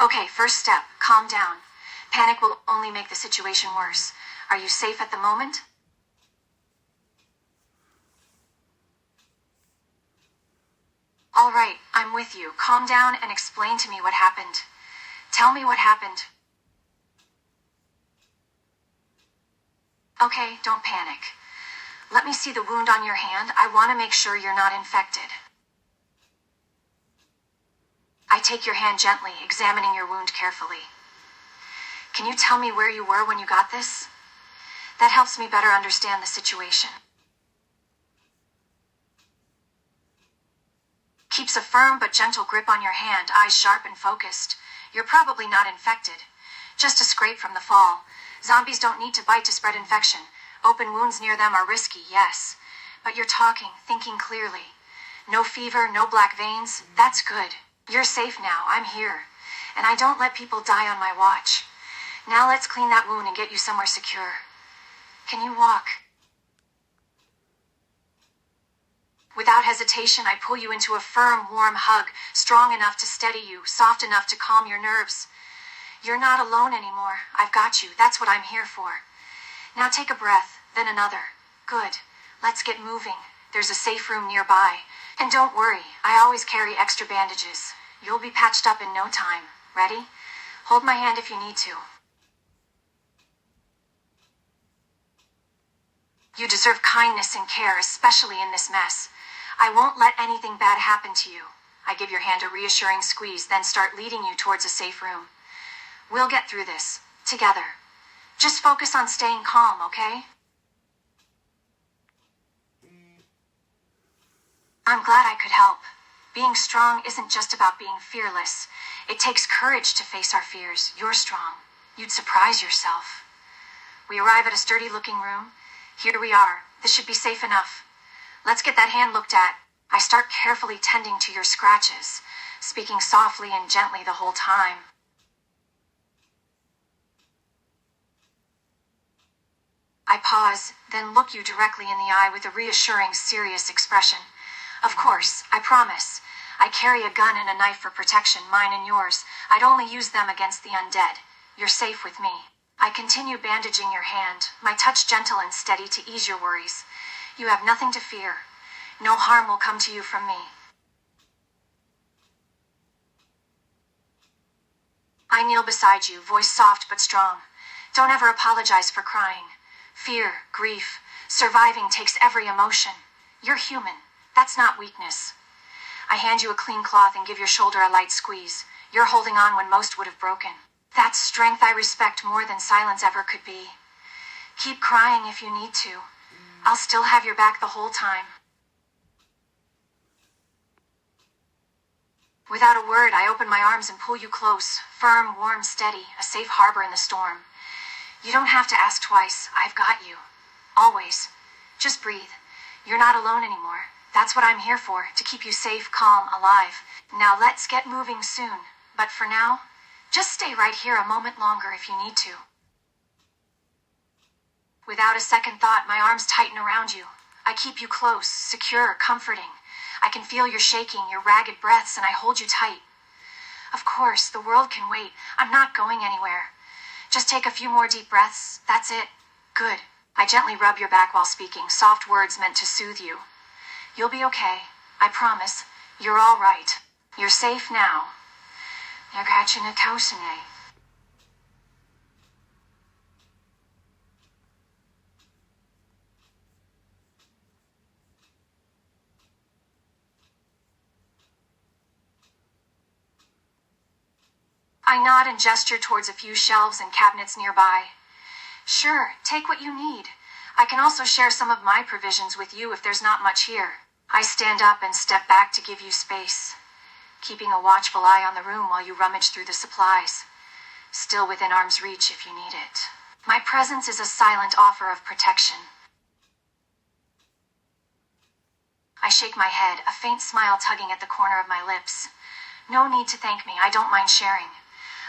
Okay, first step, calm down. Panic will only make the situation worse. Are you safe at the moment? All right, I'm with you. Calm down and explain to me what happened. Tell me what happened. Okay, don't panic. Let me see the wound on your hand. I want to make sure you're not infected. I take your hand gently, examining your wound carefully. Can you tell me where you were when you got this? That helps me better understand the situation. Keeps a firm but gentle grip on your hand, eyes sharp and focused. You're probably not infected. Just a scrape from the fall. Zombies don't need to bite to spread infection. Open wounds near them are risky, yes. But you're talking, thinking clearly. No fever, no black veins. That's good. You're safe now. I'm here. And I don't let people die on my watch. Now let's clean that wound and get you somewhere secure. Can you walk? Without hesitation, I pull you into a firm, warm hug, strong enough to steady you, soft enough to calm your nerves. You're not alone anymore. I've got you. That's what I'm here for. Now take a breath, then another. Good. Let's get moving. There's a safe room nearby. And don't worry, I always carry extra bandages. You'll be patched up in no time. Ready? Hold my hand if you need to. You deserve kindness and care, especially in this mess. I won't let anything bad happen to you. I give your hand a reassuring squeeze, then start leading you towards a safe room. We'll get through this, together. Just focus on staying calm, okay? I'm glad I could help. Being strong isn't just about being fearless. It takes courage to face our fears. You're strong. You'd surprise yourself. We arrive at a sturdy-looking room. Here we are. This should be safe enough. Let's get that hand looked at. I start carefully tending to your scratches, speaking softly and gently the whole time. I pause, then look you directly in the eye with a reassuring, serious expression. Of course, I promise. I carry a gun and a knife for protection, mine and yours. I'd only use them against the undead. You're safe with me. I continue bandaging your hand, my touch gentle and steady to ease your worries. You have nothing to fear. No harm will come to you from me. I kneel beside you, voice soft but strong. Don't ever apologize for crying. Fear, grief, surviving takes every emotion. You're human. That's not weakness. I hand you a clean cloth and give your shoulder a light squeeze. You're holding on when most would have broken. That's strength I respect more than silence ever could be. Keep crying if you need to. I'll still have your back the whole time. Without a word, I open my arms and pull you close, firm, warm, steady, a safe harbor in the storm. You don't have to ask twice. I've got you. Always. Just breathe. You're not alone anymore. That's what I'm here for, to keep you safe, calm, alive. Now let's get moving soon. But for now, just stay right here a moment longer if you need to. Without a second thought, my arms tighten around you. I keep you close, secure, comforting. I can feel your shaking, your ragged breaths, and I hold you tight. Of course, the world can wait. I'm not going anywhere. Just take a few more deep breaths. That's it. Good. I gently rub your back while speaking, soft words meant to soothe you. You'll be okay. I promise. You're all right. You're safe now. You're catching a toasine. I nod and gesture towards a few shelves and cabinets nearby. Sure, take what you need. I can also share some of my provisions with you if there's not much here. I stand up and step back to give you space, keeping a watchful eye on the room while you rummage through the supplies. Still within arm's reach if you need it. My presence is a silent offer of protection. I shake my head, a faint smile tugging at the corner of my lips. No need to thank me, I don't mind sharing.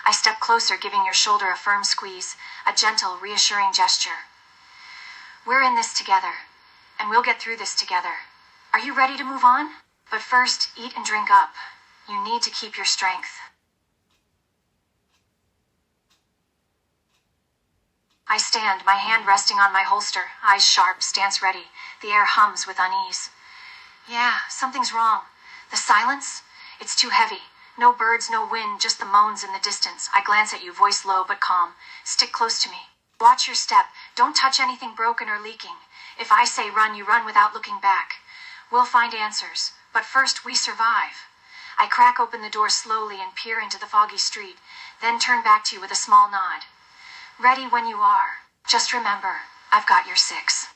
I step closer, giving your shoulder a firm squeeze, a gentle, reassuring gesture. We're in this together, and we'll get through this together. Are you ready to move on? But first, eat and drink up. You need to keep your strength. I stand, my hand resting on my holster, eyes sharp, stance ready. The air hums with unease. Yeah, something's wrong. The silence? It's too heavy. No birds, no wind, just the moans in the distance. I glance at you, voice low but calm. Stick close to me. Watch your step. Don't touch anything broken or leaking. If I say run, you run without looking back. We'll find answers, but first we survive. I crack open the door slowly and peer into the foggy street, then turn back to you with a small nod. Ready when you are. Just remember, I've got your six.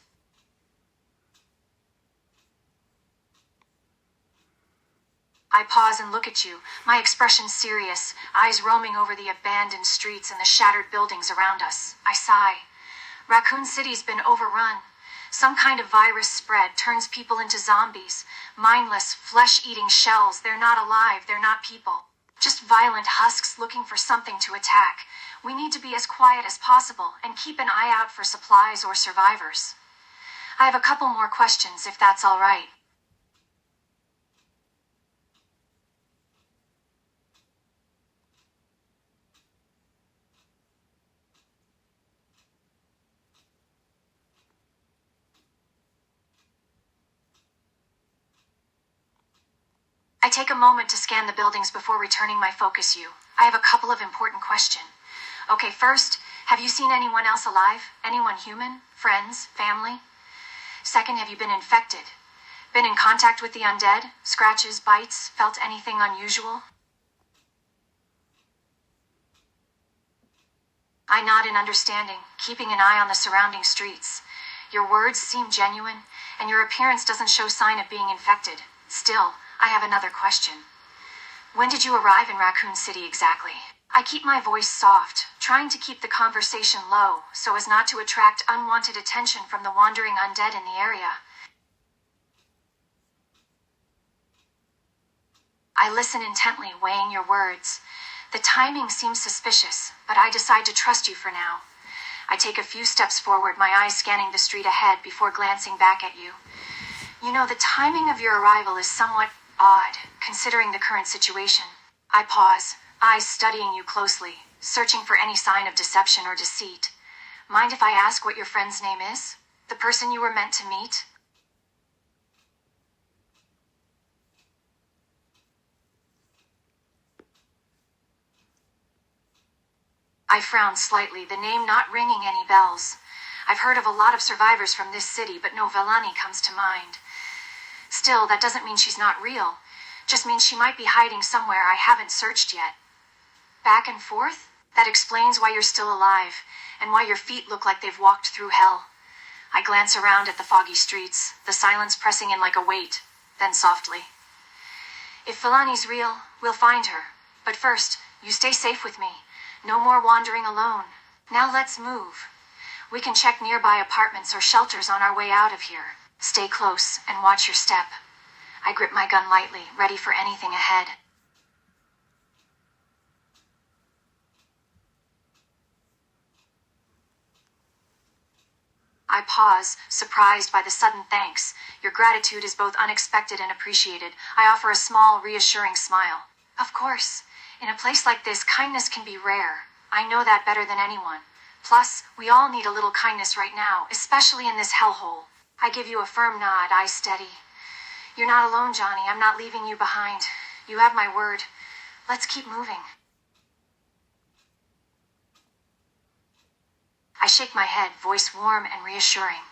I pause and look at you, my expression serious, eyes roaming over the abandoned streets and the shattered buildings around us. I sigh. Raccoon City's been overrun. Some kind of virus spread, turns people into zombies. Mindless, flesh-eating shells. They're not alive, they're not people. Just violent husks looking for something to attack. We need to be as quiet as possible and keep an eye out for supplies or survivors. I have a couple more questions, if that's all right. I take a moment to scan the buildings before returning my focus you. I have a couple of important questions. Okay, first, have you seen anyone else alive? Anyone human? Friends? Family? Second, have you been infected? Been in contact with the undead? Scratches, bites? Felt anything unusual? I nod in understanding, keeping an eye on the surrounding streets. Your words seem genuine, and your appearance doesn't show sign of being infected. Still, I have another question. When did you arrive in Raccoon City exactly? I keep my voice soft, trying to keep the conversation low, so as not to attract unwanted attention from the wandering undead in the area. I listen intently, weighing your words. The timing seems suspicious, but I decide to trust you for now. I take a few steps forward, my eyes scanning the street ahead before glancing back at you. You know, the timing of your arrival is somewhat odd, considering the current situation. I pause, eyes studying you closely, searching for any sign of deception or deceit. Mind if I ask what your friend's name is? The person you were meant to meet? I frown slightly, the name not ringing any bells. I've heard of a lot of survivors from this city, but no Vellani comes to mind. Still, that doesn't mean she's not real. Just means she might be hiding somewhere I haven't searched yet. Back and forth? That explains why you're still alive, and why your feet look like they've walked through hell. I glance around at the foggy streets, the silence pressing in like a weight, then softly. If Vellani's real, we'll find her. But first, you stay safe with me. No more wandering alone. Now let's move. We can check nearby apartments or shelters on our way out of here. Stay close and watch your step. I grip my gun lightly, ready for anything ahead. I pause, surprised by the sudden thanks. Your gratitude is both unexpected and appreciated. I offer a small, reassuring smile. Of course. In a place like this, kindness can be rare. I know that better than anyone. Plus, we all need a little kindness right now, especially in this hellhole. I give you a firm nod, eyes steady. You're not alone, Johnny. I'm not leaving you behind. You have my word. Let's keep moving. I shake my head, voice warm and reassuring.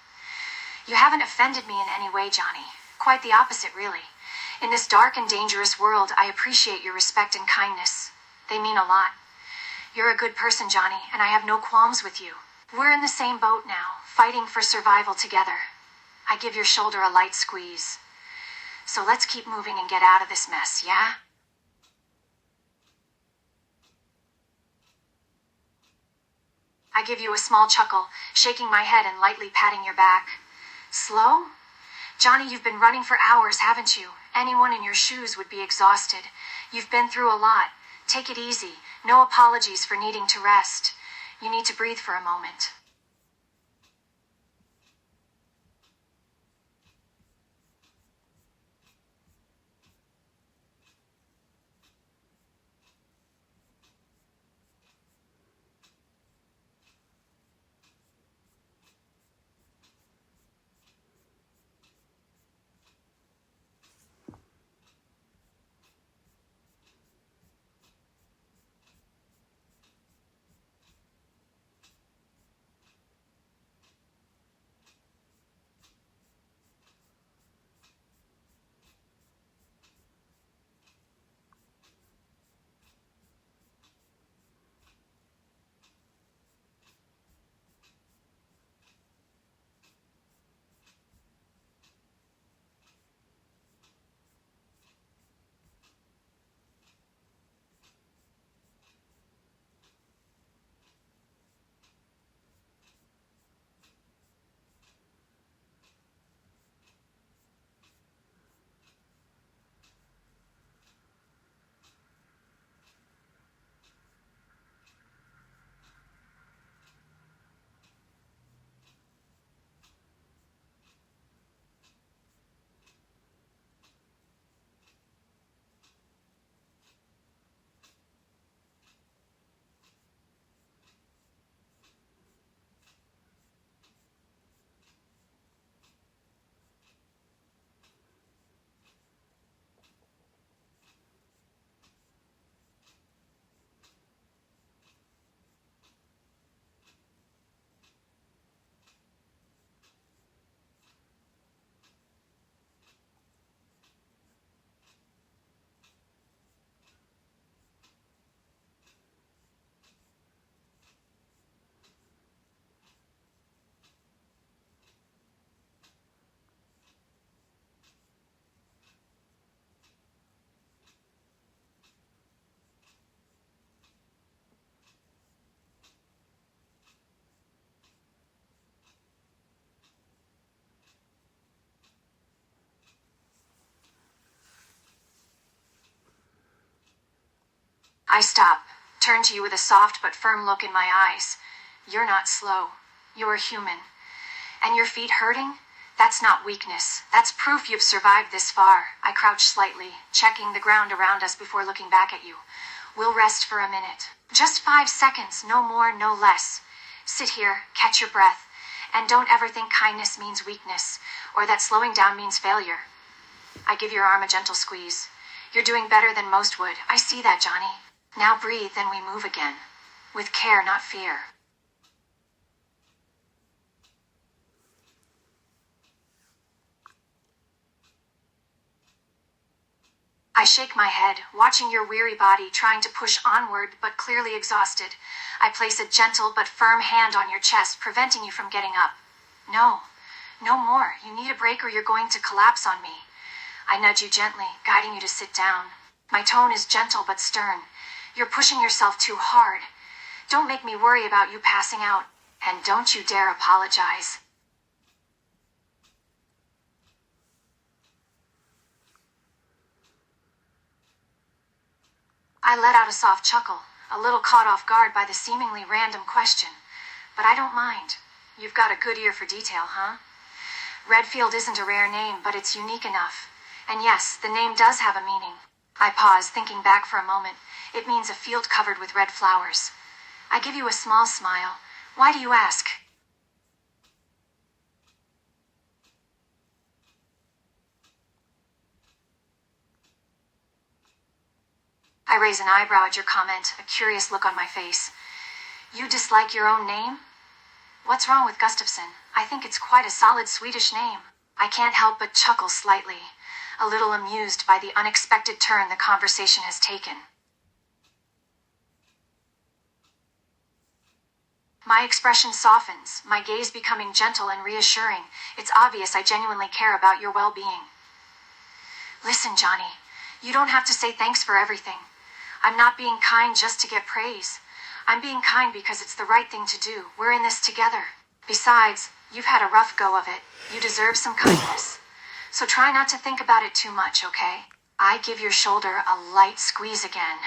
You haven't offended me in any way, Johnny. Quite the opposite, really. In this dark and dangerous world, I appreciate your respect and kindness. They mean a lot. You're a good person, Johnny, and I have no qualms with you. We're in the same boat now, fighting for survival together. I give your shoulder a light squeeze. So let's keep moving and get out of this mess, yeah? I give you a small chuckle, shaking my head and lightly patting your back. Slow? Johnny, you've been running for hours, haven't you? Anyone in your shoes would be exhausted. You've been through a lot. Take it easy. No apologies for needing to rest. You need to breathe for a moment. I stop, turn to you with a soft but firm look in my eyes. You're not slow. You're human. And your feet hurting? That's not weakness. That's proof you've survived this far. I crouch slightly, checking the ground around us before looking back at you. We'll rest for a minute. Just 5 seconds, no more, no less. Sit here, catch your breath, and don't ever think kindness means weakness, or that slowing down means failure. I give your arm a gentle squeeze. You're doing better than most would. I see that, Johnny. Now breathe, then we move again. With care, not fear. I shake my head, watching your weary body trying to push onward but clearly exhausted. I place a gentle but firm hand on your chest, preventing you from getting up. No, no more. You need a break or you're going to collapse on me. I nudge you gently, guiding you to sit down. My tone is gentle but stern. You're pushing yourself too hard. Don't make me worry about you passing out. And don't you dare apologize. I let out a soft chuckle, a little caught off guard by the seemingly random question. But I don't mind. You've got a good ear for detail, huh? Redfield isn't a rare name, but it's unique enough. And yes, the name does have a meaning. I pause, thinking back for a moment. It means a field covered with red flowers. I give you a small smile. Why do you ask? I raise an eyebrow at your comment, a curious look on my face. You dislike your own name? What's wrong with Gustafsson? I think it's quite a solid Swedish name. I can't help but chuckle slightly, a little amused by the unexpected turn the conversation has taken. My expression softens, my gaze becoming gentle and reassuring. It's obvious I genuinely care about your well-being. Listen, Johnny, you don't have to say thanks for everything. I'm not being kind just to get praise. I'm being kind because it's the right thing to do. We're in this together. Besides, you've had a rough go of it. You deserve some kindness. So try not to think about it too much, okay? I give your shoulder a light squeeze again.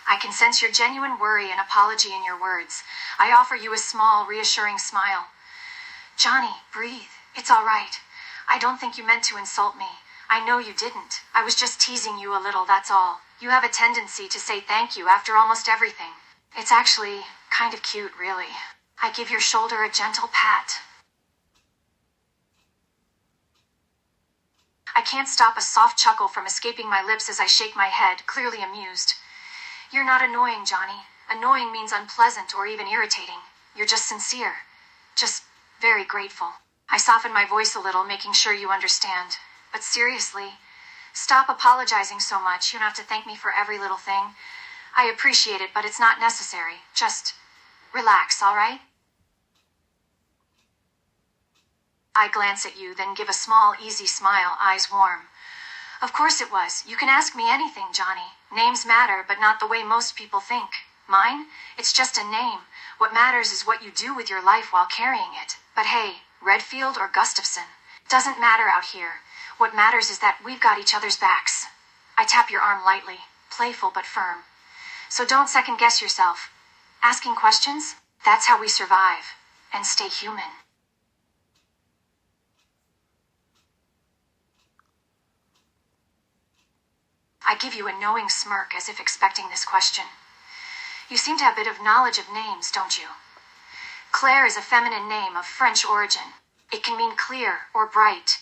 I can sense your genuine worry and apology in your words. I offer you a small, reassuring smile. Johnny, breathe. It's all right. I don't think you meant to insult me. I know you didn't. I was just teasing you a little, that's all. You have a tendency to say thank you after almost everything. It's actually kind of cute, really. I give your shoulder a gentle pat. I can't stop a soft chuckle from escaping my lips as I shake my head, clearly amused. You're not annoying, Johnny. Annoying means unpleasant or even irritating. You're just sincere. Just very grateful. I soften my voice a little, making sure you understand. But seriously, stop apologizing so much. You don't have to thank me for every little thing. I appreciate it, but it's not necessary. Just relax, all right? I glance at you, then give a small, easy smile, eyes warm. Of course it was. You can ask me anything, Johnny. Names matter, but not the way most people think. Mine? It's just a name. What matters is what you do with your life while carrying it. But hey, Redfield or Gustafsson, doesn't matter out here. What matters is that we've got each other's backs. I tap your arm lightly, playful but firm. So don't second guess yourself. Asking questions? That's how we survive and stay human. I give you a knowing smirk as if expecting this question. You seem to have a bit of knowledge of names, don't you? Claire is a feminine name of French origin. It can mean clear or bright.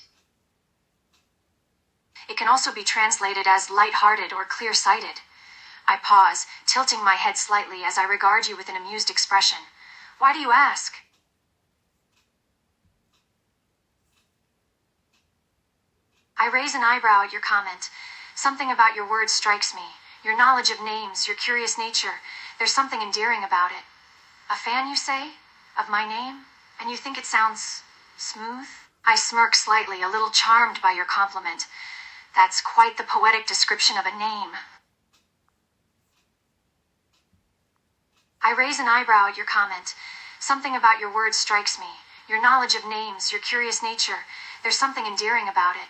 It can also be translated as light-hearted or clear-sighted. I pause, tilting my head slightly as I regard you with an amused expression. Why do you ask? I raise an eyebrow at your comment. Something about your words strikes me. Your knowledge of names, your curious nature. There's something endearing about it. A fan, you say? Of my name? And you think it sounds smooth? I smirk slightly, a little charmed by your compliment. That's quite the poetic description of a name. I raise an eyebrow at your comment. Something about your words strikes me. Your knowledge of names, your curious nature. There's something endearing about it.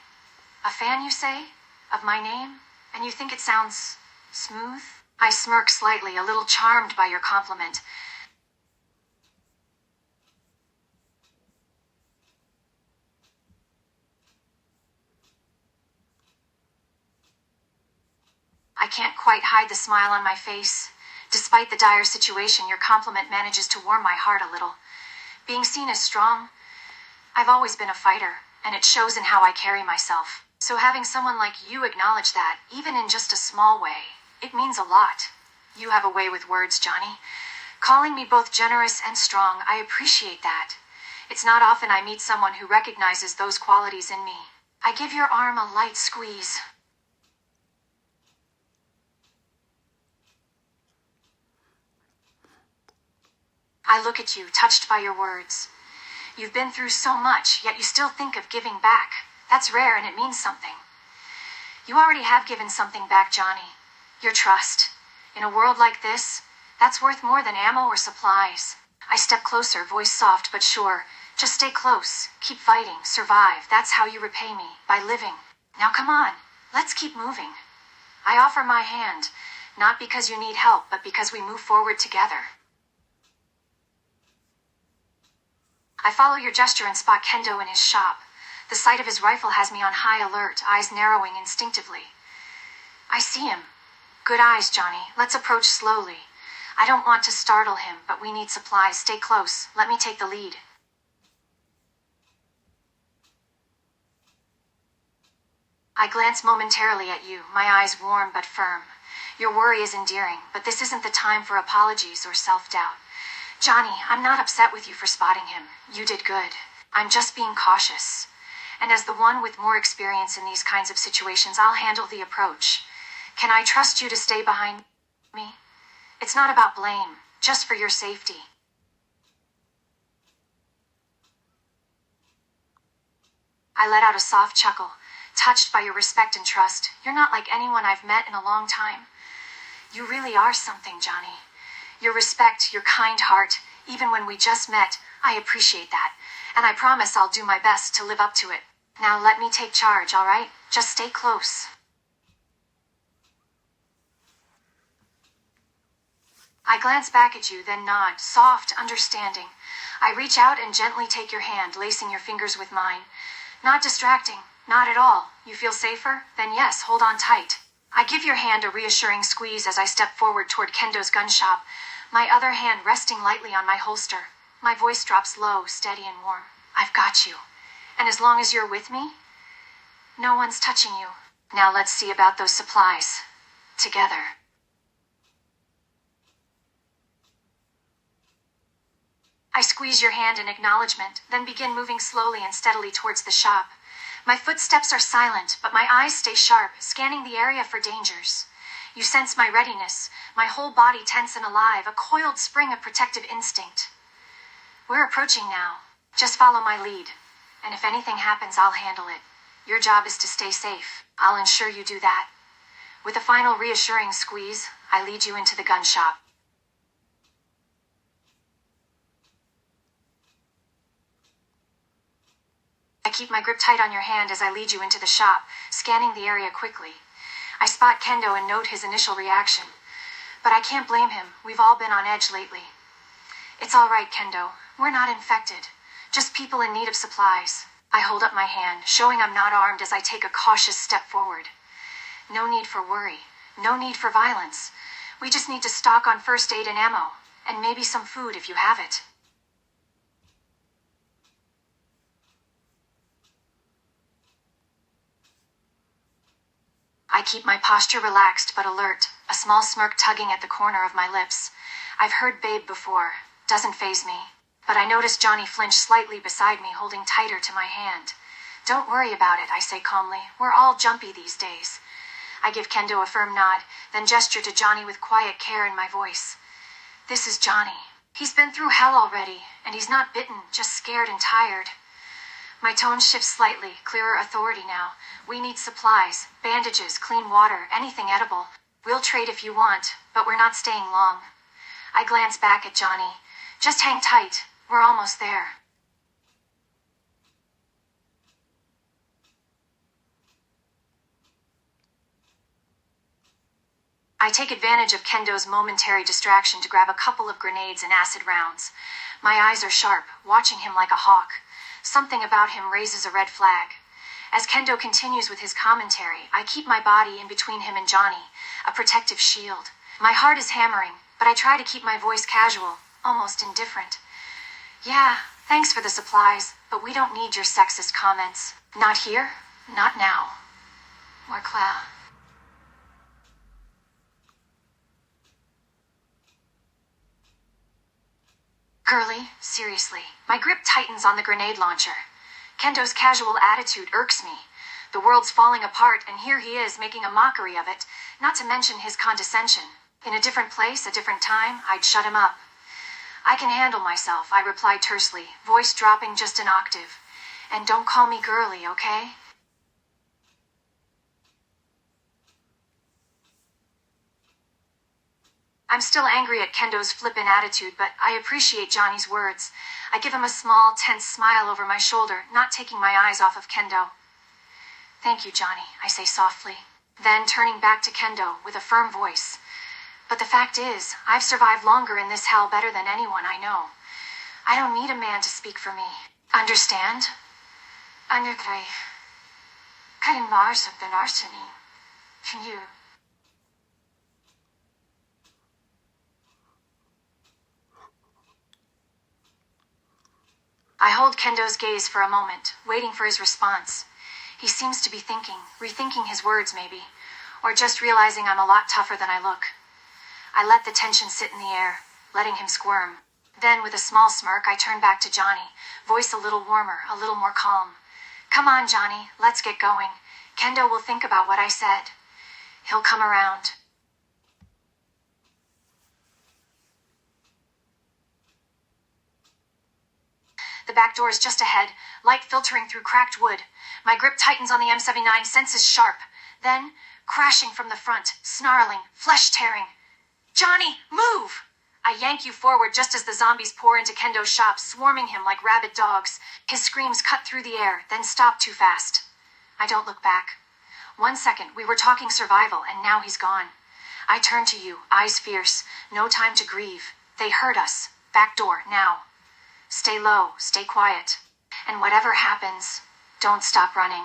A fan, you say? Of my name? And you think it sounds smooth? I smirk slightly, a little charmed by your compliment. I can't quite hide the smile on my face. Despite the dire situation, your compliment manages to warm my heart a little. Being seen as strong, I've always been a fighter, and it shows in how I carry myself. So having someone like you acknowledge that, even in just a small way, it means a lot. You have a way with words, Johnny. Calling me both generous and strong, I appreciate that. It's not often I meet someone who recognizes those qualities in me. I give your arm a light squeeze. I look at you, touched by your words. You've been through so much, yet you still think of giving back. That's rare, and it means something. You already have given something back, Johnny. Your trust. In a world like this, that's worth more than ammo or supplies. I step closer, voice soft but sure. Just stay close. Keep fighting. Survive. That's how you repay me. By living. Now come on. Let's keep moving. I offer my hand. Not because you need help, but because we move forward together. I follow your gesture and spot Kendo in his shop. The sight of his rifle has me on high alert, eyes narrowing instinctively. I see him. Good eyes, Johnny. Let's approach slowly. I don't want to startle him, but we need supplies. Stay close. Let me take the lead. I glance momentarily at you, my eyes warm but firm. Your worry is endearing, but this isn't the time for apologies or self-doubt. Johnny, I'm not upset with you for spotting him. You did good. I'm just being cautious. And as the one with more experience in these kinds of situations, I'll handle the approach. Can I trust you to stay behind me? It's not about blame, just for your safety. I let out a soft chuckle, touched by your respect and trust. You're not like anyone I've met in a long time. You really are something, Johnny. Your respect, your kind heart, even when we just met, I appreciate that. And I promise I'll do my best to live up to it. Now let me take charge, all right? Just stay close. I glance back at you, then nod, soft, understanding. I reach out and gently take your hand, lacing your fingers with mine. Not distracting, not at all. You feel safer? Then yes, hold on tight. I give your hand a reassuring squeeze as I step forward toward Kendo's gun shop, my other hand resting lightly on my holster. My voice drops low, steady and warm. I've got you. And as long as you're with me, no one's touching you. Now let's see about those supplies. Together. I squeeze your hand in acknowledgement, then begin moving slowly and steadily towards the shop. My footsteps are silent, but my eyes stay sharp, scanning the area for dangers. You sense my readiness, my whole body tense and alive, a coiled spring of protective instinct. We're approaching now. Just follow my lead. And if anything happens, I'll handle it. Your job is to stay safe. I'll ensure you do that. With a final reassuring squeeze, I lead you into the gun shop. I keep my grip tight on your hand as I lead you into the shop, scanning the area quickly. I spot Kendo and note his initial reaction. But I can't blame him. We've all been on edge lately. It's all right, Kendo. We're not infected. Just people in need of supplies. I hold up my hand, showing I'm not armed as I take a cautious step forward. No need for worry. No need for violence. We just need to stock on first aid and ammo. And maybe some food if you have it. I keep my posture relaxed but alert, a small smirk tugging at the corner of my lips. I've heard babe before. Doesn't faze me. But I notice Johnny flinch slightly beside me, holding tighter to my hand. Don't worry about it, I say calmly. We're all jumpy these days. I give Kendo a firm nod, then gesture to Johnny with quiet care in my voice. This is Johnny. He's been through hell already, and he's not bitten, just scared and tired. My tone shifts slightly, clearer authority now. We need supplies, bandages, clean water, anything edible. We'll trade if you want, but we're not staying long. I glance back at Johnny. Just hang tight. We're almost there. I take advantage of Kendo's momentary distraction to grab a couple of grenades and acid rounds. My eyes are sharp, watching him like a hawk. Something about him raises a red flag. As Kendo continues with his commentary, I keep my body in between him and Johnny, a protective shield. My heart is hammering, but I try to keep my voice casual, almost indifferent. Yeah, thanks for the supplies, but we don't need your sexist comments. Not here, not now. Or Cloud. Girly, seriously, my grip tightens on the grenade launcher. Kendo's casual attitude irks me. The world's falling apart, and here he is making a mockery of it, not to mention his condescension. In a different place, a different time, I'd shut him up. I can handle myself, I reply tersely, voice dropping just an octave. And don't call me girly, okay? I'm still angry at Kendo's flippant attitude, but I appreciate Johnny's words. I give him a small, tense smile over my shoulder, not taking my eyes off of Kendo. Thank you, Johnny, I say softly. Then, turning back to Kendo with a firm voice. But the fact is, I've survived longer in this hell better than anyone I know. I don't need a man to speak for me. Understand? Undergrave. Kan Mars of the Narsani. Can you? I hold Kendo's gaze for a moment, waiting for his response. He seems to be thinking, rethinking his words maybe, or just realizing I'm a lot tougher than I look. I let the tension sit in the air, letting him squirm. Then, with a small smirk, I turn back to Johnny, voice a little warmer, a little more calm. Come on, Johnny, let's get going. Kendo will think about what I said. He'll come around. The back door is just ahead, light filtering through cracked wood. My grip tightens on the M79, senses sharp. Then, crashing from the front, snarling, flesh-tearing. Johnny, move! I yank you forward just as the zombies pour into Kendo's shop, swarming him like rabid dogs. His screams cut through the air, then stop too fast. I don't look back. 1 second, we were talking survival, and now he's gone. I turn to you, eyes fierce, no time to grieve. They heard us. Back door, now. Stay low, stay quiet. And whatever happens, don't stop running.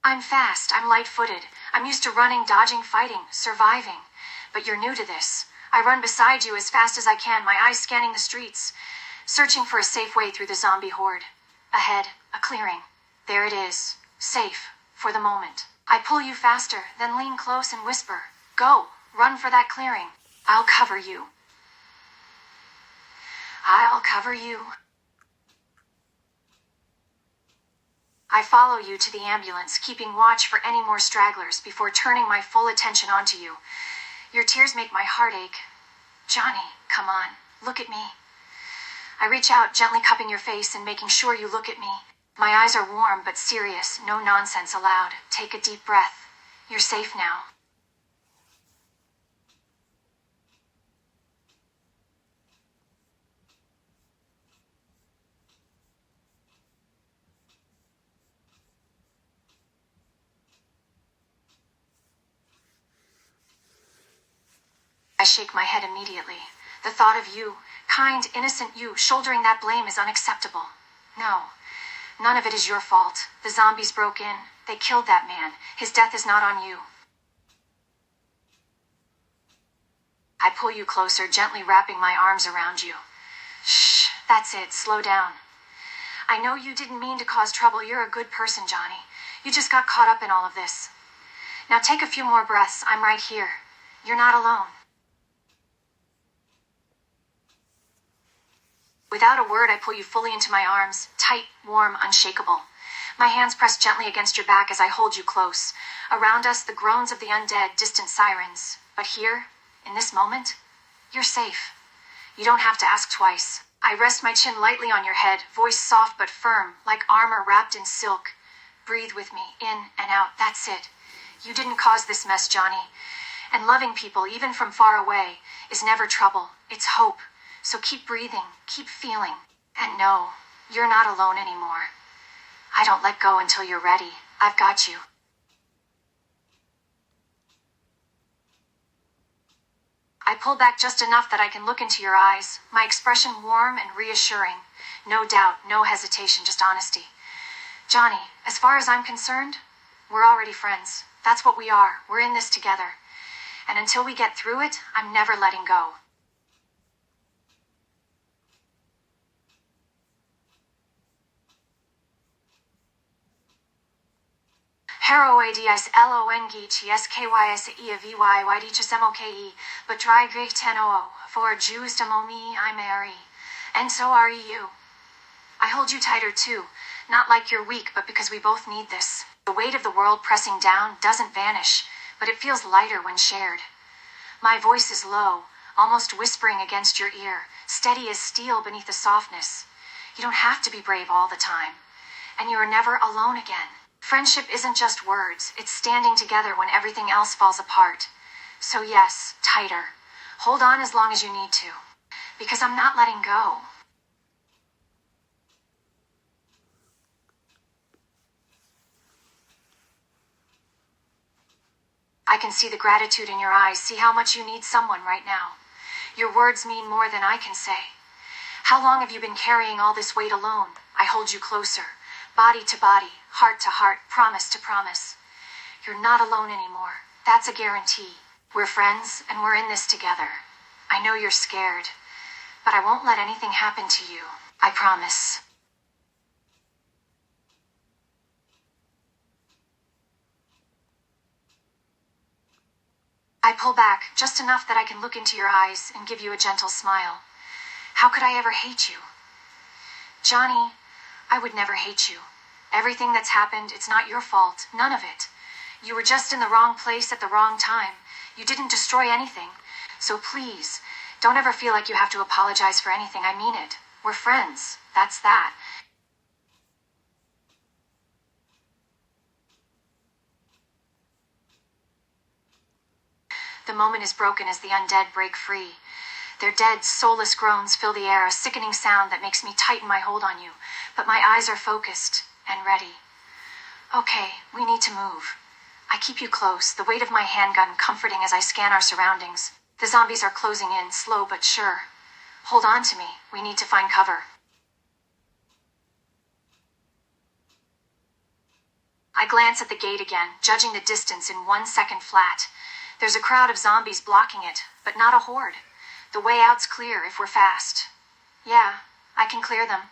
I'm fast, I'm light-footed. I'm used to running, dodging, fighting, surviving. But you're new to this. I run beside you as fast as I can, my eyes scanning the streets, searching for a safe way through the zombie horde. Ahead, a clearing. There it is. Safe, for the moment. I pull you faster, then lean close and whisper, Go, run for that clearing. I'll cover you. I'll cover you. I follow you to the ambulance, keeping watch for any more stragglers before turning my full attention onto you. Your tears make my heart ache. Johnny, come on, look at me. I reach out, gently cupping your face and making sure you look at me. My eyes are warm but serious, no nonsense allowed. Take a deep breath. You're safe now. I shake my head immediately. The thought of you, kind, innocent you, shouldering that blame is unacceptable. No. None of it is your fault. The zombies broke in. They killed that man. His death is not on you. I pull you closer, gently wrapping my arms around you. Shh, that's it. Slow down. I know you didn't mean to cause trouble. You're a good person, Johnny. You just got caught up in all of this. Now take a few more breaths. I'm right here. You're not alone. Without a word, I pull you fully into my arms, tight, warm, unshakable. My hands press gently against your back as I hold you close. Around us, the groans of the undead, distant sirens. But here, in this moment, you're safe. You don't have to ask twice. I rest my chin lightly on your head, voice soft but firm, like armor wrapped in silk. Breathe with me, in and out, that's it. You didn't cause this mess, Johnny. And loving people, even from far away, is never trouble. It's hope. So keep breathing, keep feeling. And no, you're not alone anymore. I don't let go until you're ready. I've got you. I pull back just enough that I can look into your eyes, my expression warm and reassuring. No doubt, no hesitation, just honesty. Johnny, as far as I'm concerned, we're already friends. That's what we are. We're in this together. And until we get through it, I'm never letting go. Heroadislongchskysevyydchsmoke, but dry great tenoo, for Jews me I marry. And so are you. I hold you tighter too, not like you're weak, but because we both need this. The weight of the world pressing down doesn't vanish, but it feels lighter when shared. My voice is low, almost whispering against your ear, steady as steel beneath the softness. You don't have to be brave all the time, and you are never alone again. Friendship isn't just words, it's standing together when everything else falls apart. So yes, tighter. Hold on as long as you need to, because I'm not letting go. I can see the gratitude in your eyes, see how much you need someone right now. Your words mean more than I can say. How long have you been carrying all this weight alone? I hold you closer, body to body, heart to heart, promise to promise. You're not alone anymore. That's a guarantee. We're friends, and we're in this together. I know you're scared, but I won't let anything happen to you. I promise. I pull back, just enough that I can look into your eyes and give you a gentle smile. How could I ever hate you? Johnny, I would never hate you. Everything that's happened, it's not your fault, none of it. You were just in the wrong place at the wrong time. You didn't destroy anything. So please, don't ever feel like you have to apologize for anything. I mean it. We're friends. That's that. The moment is broken as the undead break free. Their dead, soulless groans fill the air, a sickening sound that makes me tighten my hold on you. But my eyes are focused and ready. Okay, we need to move. I keep you close, the weight of my handgun comforting as I scan our surroundings. The zombies are closing in, slow but sure. Hold on to me. We need to find cover. I glance at the gate again, judging the distance in 1 second flat. There's a crowd of zombies blocking it, but not a horde. The way out's clear if we're fast. Yeah, I can clear them.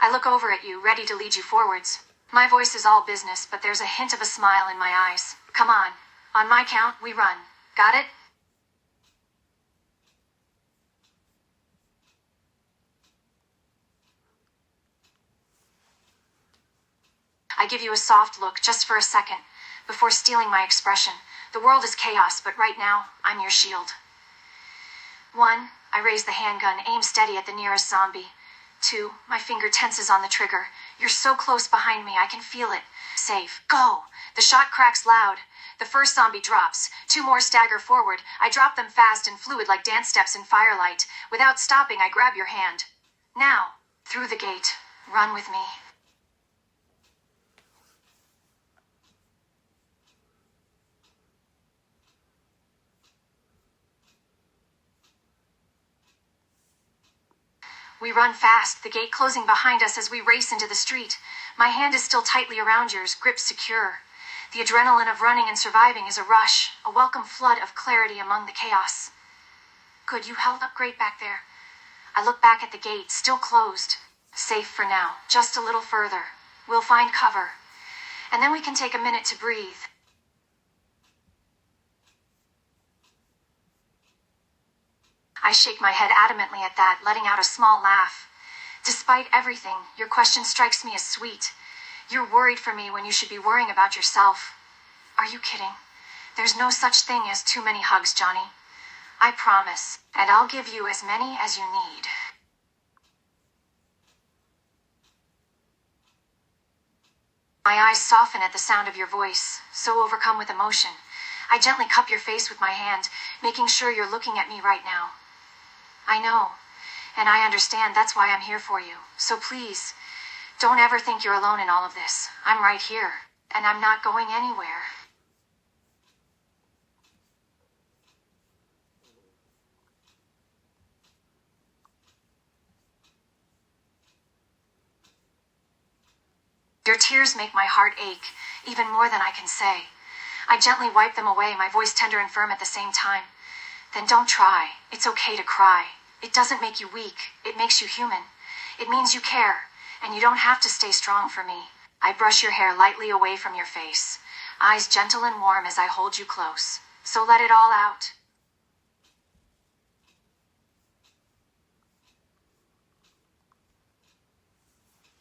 I look over at you, ready to lead you forwards. My voice is all business, but there's a hint of a smile in my eyes. Come on. On my count, we run. Got it? I give you a soft look just for a second, before stealing my expression. The world is chaos, but right now, I'm your shield. 1, I raise the handgun, aim steady at the nearest zombie. 2, my finger tenses on the trigger. You're so close behind me, I can feel it. Safe. Go! The shot cracks loud. The first zombie drops. 2 more stagger forward. I drop them fast and fluid like dance steps in firelight. Without stopping, I grab your hand. Now, through the gate. Run with me. We run fast, the gate closing behind us as we race into the street. My hand is still tightly around yours, grip secure. The adrenaline of running and surviving is a rush, a welcome flood of clarity among the chaos. Good, you held up great back there. I look back at the gate, still closed. Safe for now, just a little further. We'll find cover. And then we can take a minute to breathe. I shake my head adamantly at that, letting out a small laugh. Despite everything, your question strikes me as sweet. You're worried for me when you should be worrying about yourself. Are you kidding? There's no such thing as too many hugs, Johnny. I promise, and I'll give you as many as you need. My eyes soften at the sound of your voice, so overcome with emotion. I gently cup your face with my hand, making sure you're looking at me right now. I know. And I understand that's why I'm here for you. So please, don't ever think you're alone in all of this. I'm right here, and I'm not going anywhere. Your tears make my heart ache, even more than I can say. I gently wipe them away, my voice tender and firm at the same time. Then don't try. It's okay to cry. It doesn't make you weak. It makes you human. It means you care, and you don't have to stay strong for me. I brush your hair lightly away from your face, eyes gentle and warm as I hold you close. So let it all out.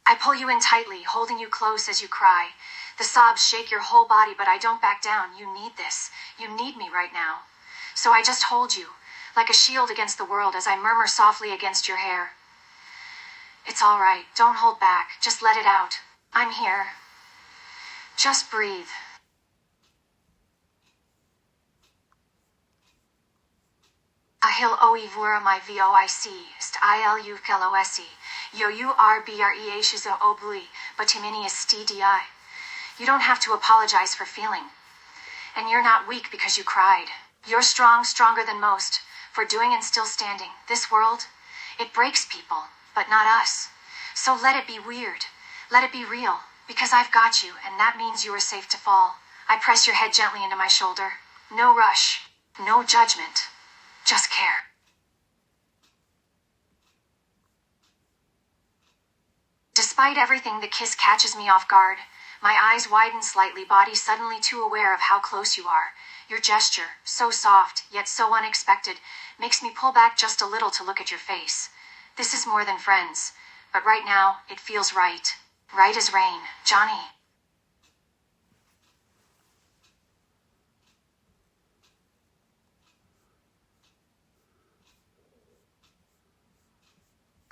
I pull you in tightly, holding you close as you cry. The sobs shake your whole body, but I don't back down. You need this. You need me right now. So I just hold you, like a shield against the world, as I murmur softly against your hair. It's all right. Don't hold back. Just let it out. I'm here. Just breathe. Ahil oivura my voic, st il keloesi, yo u rbrea shizo obli, batimini stdi. You don't have to apologize for feeling. And you're not weak because you cried. You're strong, stronger than most, for doing and still standing. This world, it breaks people, but not us. So let it be weird. Let it be real, because I've got you, and that means you are safe to fall. I press your head gently into my shoulder. No rush, no judgment, just care. Despite everything, the kiss catches me off guard. My eyes widen slightly, body suddenly too aware of how close you are. Your gesture, so soft, yet so unexpected, makes me pull back just a little to look at your face. This is more than friends, but right now, it feels right. Right as rain. Johnny.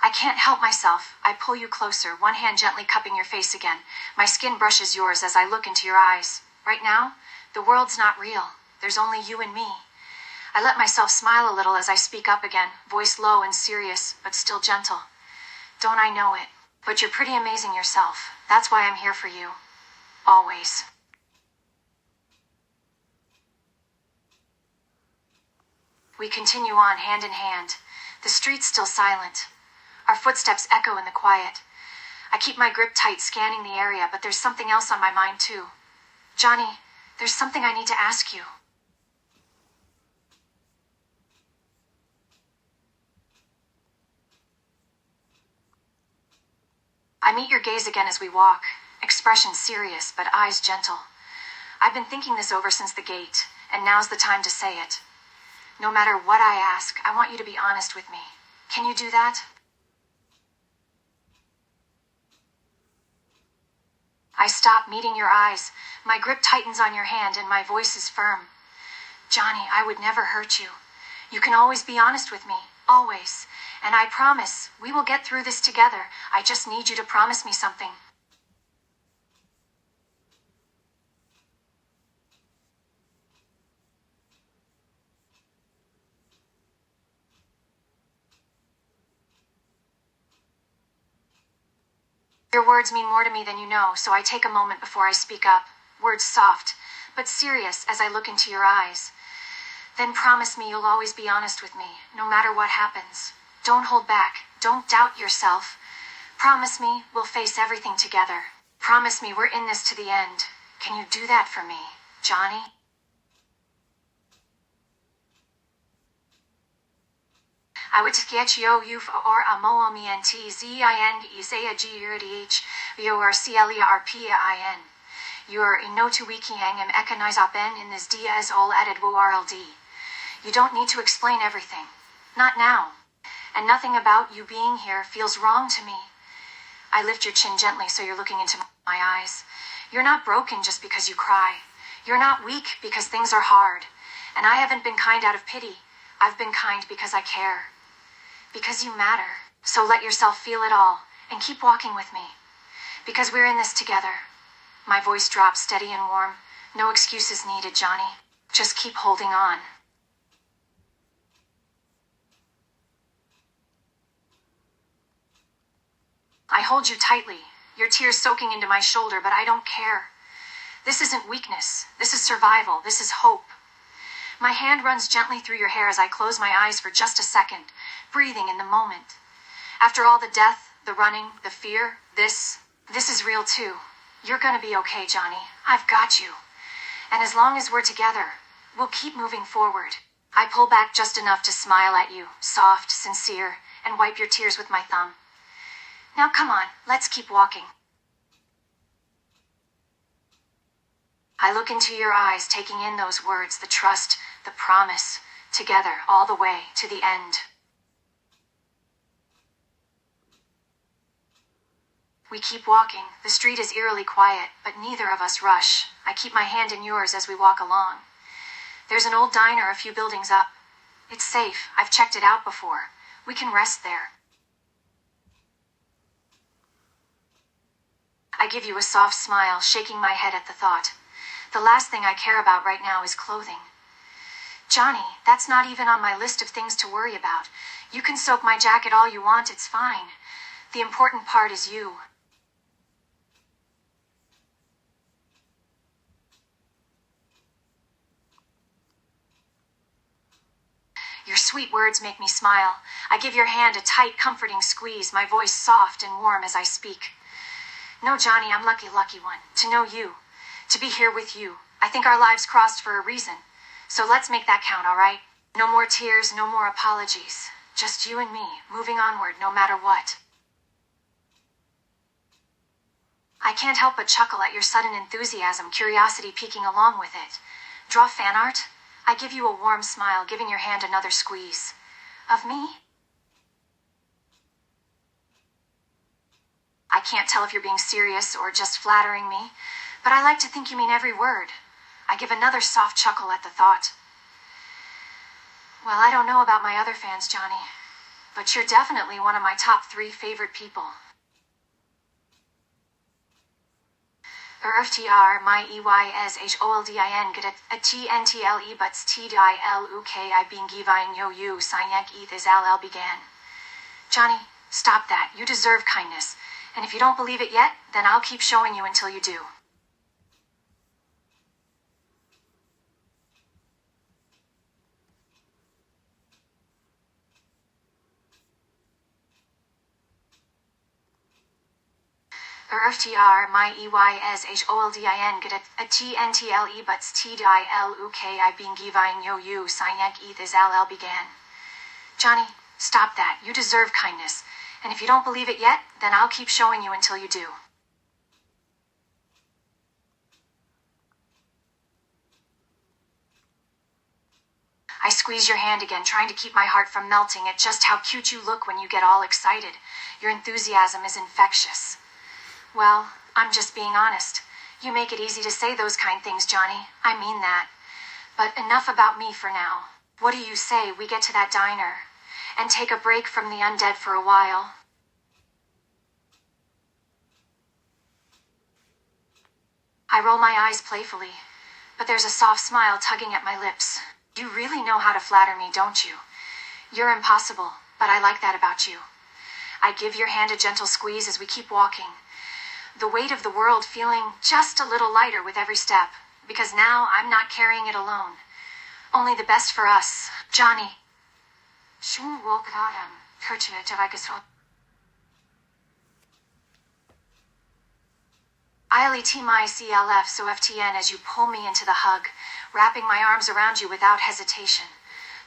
I can't help myself. I pull you closer, one hand gently cupping your face again. My skin brushes yours as I look into your eyes. Right now, the world's not real. There's only you and me. I let myself smile a little as I speak up again, voice low and serious, but still gentle. Don't I know it? But you're pretty amazing yourself. That's why I'm here for you. Always. We continue on hand in hand. The street's still silent. Our footsteps echo in the quiet. I keep my grip tight, scanning the area, but there's something else on my mind too. Johnny, there's something I need to ask you. I meet your gaze again as we walk, expression serious, but eyes gentle. I've been thinking this over since the gate, and now's the time to say it. No matter what I ask, I want you to be honest with me. Can you do that? I stop, meeting your eyes. My grip tightens on your hand, and my voice is firm. Johnny, I would never hurt you. You can always be honest with me. Always. And I promise, we will get through this together. I just need you to promise me something. Your words mean more to me than you know, so I take a moment before I speak up. Words soft, but serious as I look into your eyes. Then promise me you'll always be honest with me, no matter what happens. Don't hold back. Don't doubt yourself. Promise me we'll face everything together. Promise me we're in this to the end. Can you do that for me, Johnny? I would get yo uf or amoamient zing isaiah gurdh vorclerpin. You're inotu wikiang em ekanizapen in this dia as ol added world. You don't need to explain everything. Not now. And nothing about you being here feels wrong to me. I lift your chin gently so you're looking into my eyes. You're not broken just because you cry. You're not weak because things are hard. And I haven't been kind out of pity. I've been kind because I care. Because you matter. So let yourself feel it all, and keep walking with me. Because we're in this together. My voice drops steady and warm. No excuses needed, Johnny. Just keep holding on. I hold you tightly, your tears soaking into my shoulder, but I don't care. This isn't weakness. This is survival. This is hope. My hand runs gently through your hair as I close my eyes for just a second, breathing in the moment. After all the death, the running, the fear, this is real too. You're gonna be okay, Johnny. I've got you. And as long as we're together, we'll keep moving forward. I pull back just enough to smile at you, soft, sincere, and wipe your tears with my thumb. Now come on, let's keep walking. I look into your eyes, taking in those words, the trust, the promise, together, all the way to the end. We keep walking. The street is eerily quiet, but neither of us rush. I keep my hand in yours as we walk along. There's an old diner a few buildings up. It's safe. I've checked it out before. We can rest there. I give you a soft smile, shaking my head at the thought. The last thing I care about right now is clothing. Johnny, that's not even on my list of things to worry about. You can soak my jacket all you want, it's fine. The important part is you. Your sweet words make me smile. I give your hand a tight, comforting squeeze, my voice soft and warm as I speak. No, Johnny, I'm lucky one. To know you. To be here with you. I think our lives crossed for a reason. So let's make that count, all right? No more tears, no more apologies. Just you and me, moving onward no matter what. I can't help but chuckle at your sudden enthusiasm, curiosity peeking along with it. Draw fan art? I give you a warm smile, giving your hand another squeeze. Of me? I can't tell if you're being serious or just flattering me, but I like to think you mean every word. I give another soft chuckle at the thought. Well, I don't know about my other fans, Johnny, but you're definitely one of my top 3 favorite people. FTR, my EYSHOLDIN, get a TNTLE buts TDILUKI being givine yo you, Sinyak eth is LL began. Johnny, stop that. You deserve kindness. And if you don't believe it yet, then I'll keep showing you until you do. FTR, my EYSHOLDIN, get a TNTLE buts TDILUKI being givine yo you, Sinyak eth is LL began. Johnny, stop that. You deserve kindness. And if you don't believe it yet, then I'll keep showing you until you do. I squeeze your hand again, trying to keep my heart from melting at just how cute you look when you get all excited. Your enthusiasm is infectious. Well, I'm just being honest. You make it easy to say those kind things, Johnny. I mean that. But enough about me for now. What do you say we get to that diner and take a break from the undead for a while? I roll my eyes playfully, but there's a soft smile tugging at my lips. You really know how to flatter me, don't you? You're impossible, but I like that about you. I give your hand a gentle squeeze as we keep walking. The weight of the world feeling just a little lighter with every step, because now I'm not carrying it alone. Only the best for us, Johnny. I'll eat my CLF so FTN as you pull me into the hug, wrapping my arms around you without hesitation.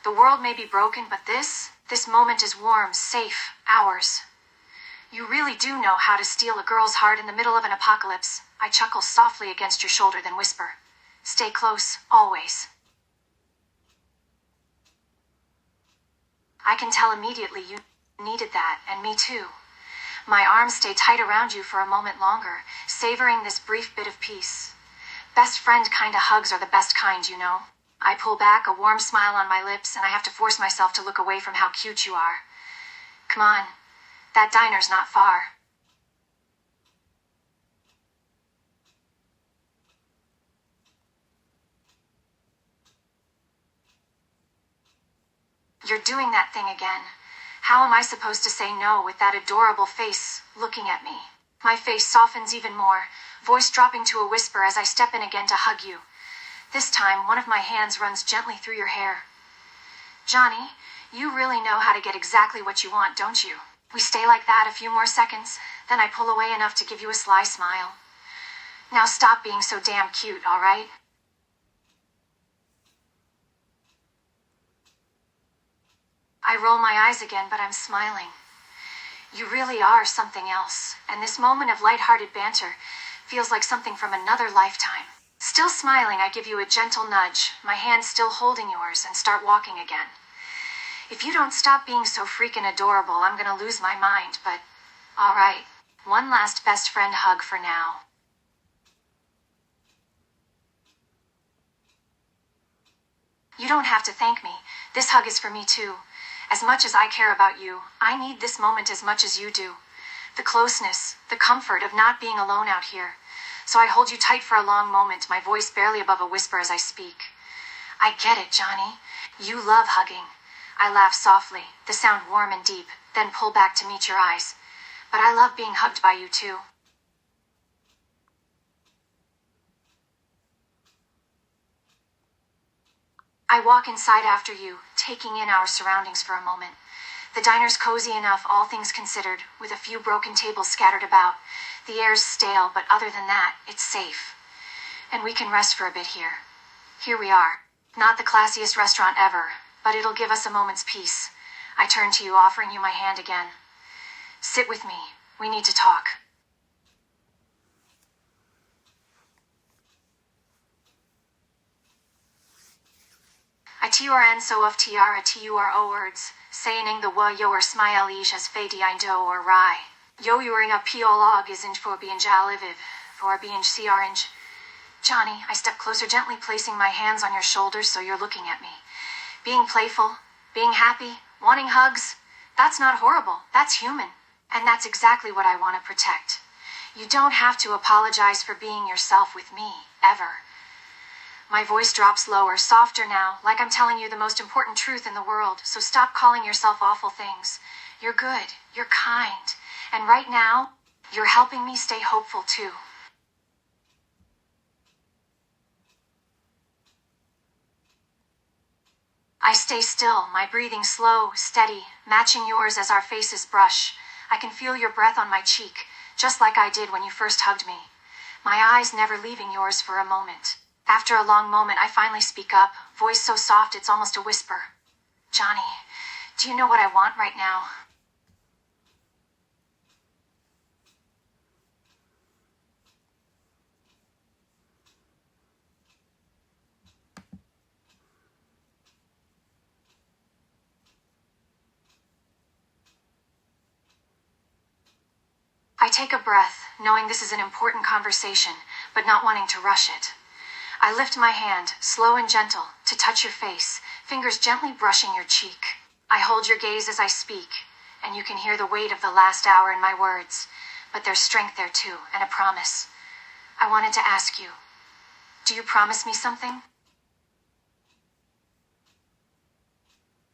The world may be broken, but this moment is warm, safe, ours. You really do know how to steal a girl's heart in the middle of an apocalypse. I chuckle softly against your shoulder, then whisper, stay close, always. I can tell immediately you needed that, and me too. My arms stay tight around you for a moment longer, savoring this brief bit of peace. Best friend kind of hugs are the best kind, you know. I pull back, a warm smile on my lips, and I have to force myself to look away from how cute you are. Come on. That diner's not far. You're doing that thing again. How am I supposed to say no with that adorable face looking at me? My face softens even more, voice dropping to a whisper as I step in again to hug you. This time, one of my hands runs gently through your hair. Johnny, you really know how to get exactly what you want, don't you? We stay like that a few more seconds, then I pull away enough to give you a sly smile. Now stop being so damn cute, all right? I roll my eyes again, but I'm smiling. You really are something else, and this moment of lighthearted banter feels like something from another lifetime. Still smiling, I give you a gentle nudge, my hand still holding yours, and start walking again. If you don't stop being so freaking adorable, I'm gonna lose my mind, but all right. One last best friend hug for now. You don't have to thank me. This hug is for me too. As much as I care about you, I need this moment as much as you do. The closeness, the comfort of not being alone out here. So I hold you tight for a long moment, my voice barely above a whisper as I speak. I get it, Johnny. You love hugging. I laugh softly, the sound warm and deep, then pull back to meet your eyes. But I love being hugged by you too. I walk inside after you, taking in our surroundings for a moment. The diner's cozy enough, all things considered, with a few broken tables scattered about. The air's stale, but other than that, it's safe. And we can rest for a bit here. Here we are. Not the classiest restaurant ever, but it'll give us a moment's peace. I turn to you, offering you my hand again. Sit with me. We need to talk. I TRN so of tiara TURO words, saying the wa yo or smile ish as fadi I do or rai. Yo uring a piolog isn't for being jaliviv, for being si orange. Johnny, I step closer, gently placing my hands on your shoulders so you're looking at me. Being playful, being happy, wanting hugs, that's not horrible, that's human. And that's exactly what I want to protect. You don't have to apologize for being yourself with me, ever. My voice drops lower, softer now, like I'm telling you the most important truth in the world, so stop calling yourself awful things. You're good, you're kind, and right now, you're helping me stay hopeful too. I stay still, my breathing slow, steady, matching yours as our faces brush. I can feel your breath on my cheek, just like I did when you first hugged me. My eyes never leaving yours for a moment. After a long moment, I finally speak up, voice so soft it's almost a whisper. Johnny, do you know what I want right now? I take a breath, knowing this is an important conversation, but not wanting to rush it. I lift my hand, slow and gentle, to touch your face, fingers gently brushing your cheek. I hold your gaze as I speak, and you can hear the weight of the last hour in my words, but there's strength there too, and a promise. I wanted to ask you, do you promise me something?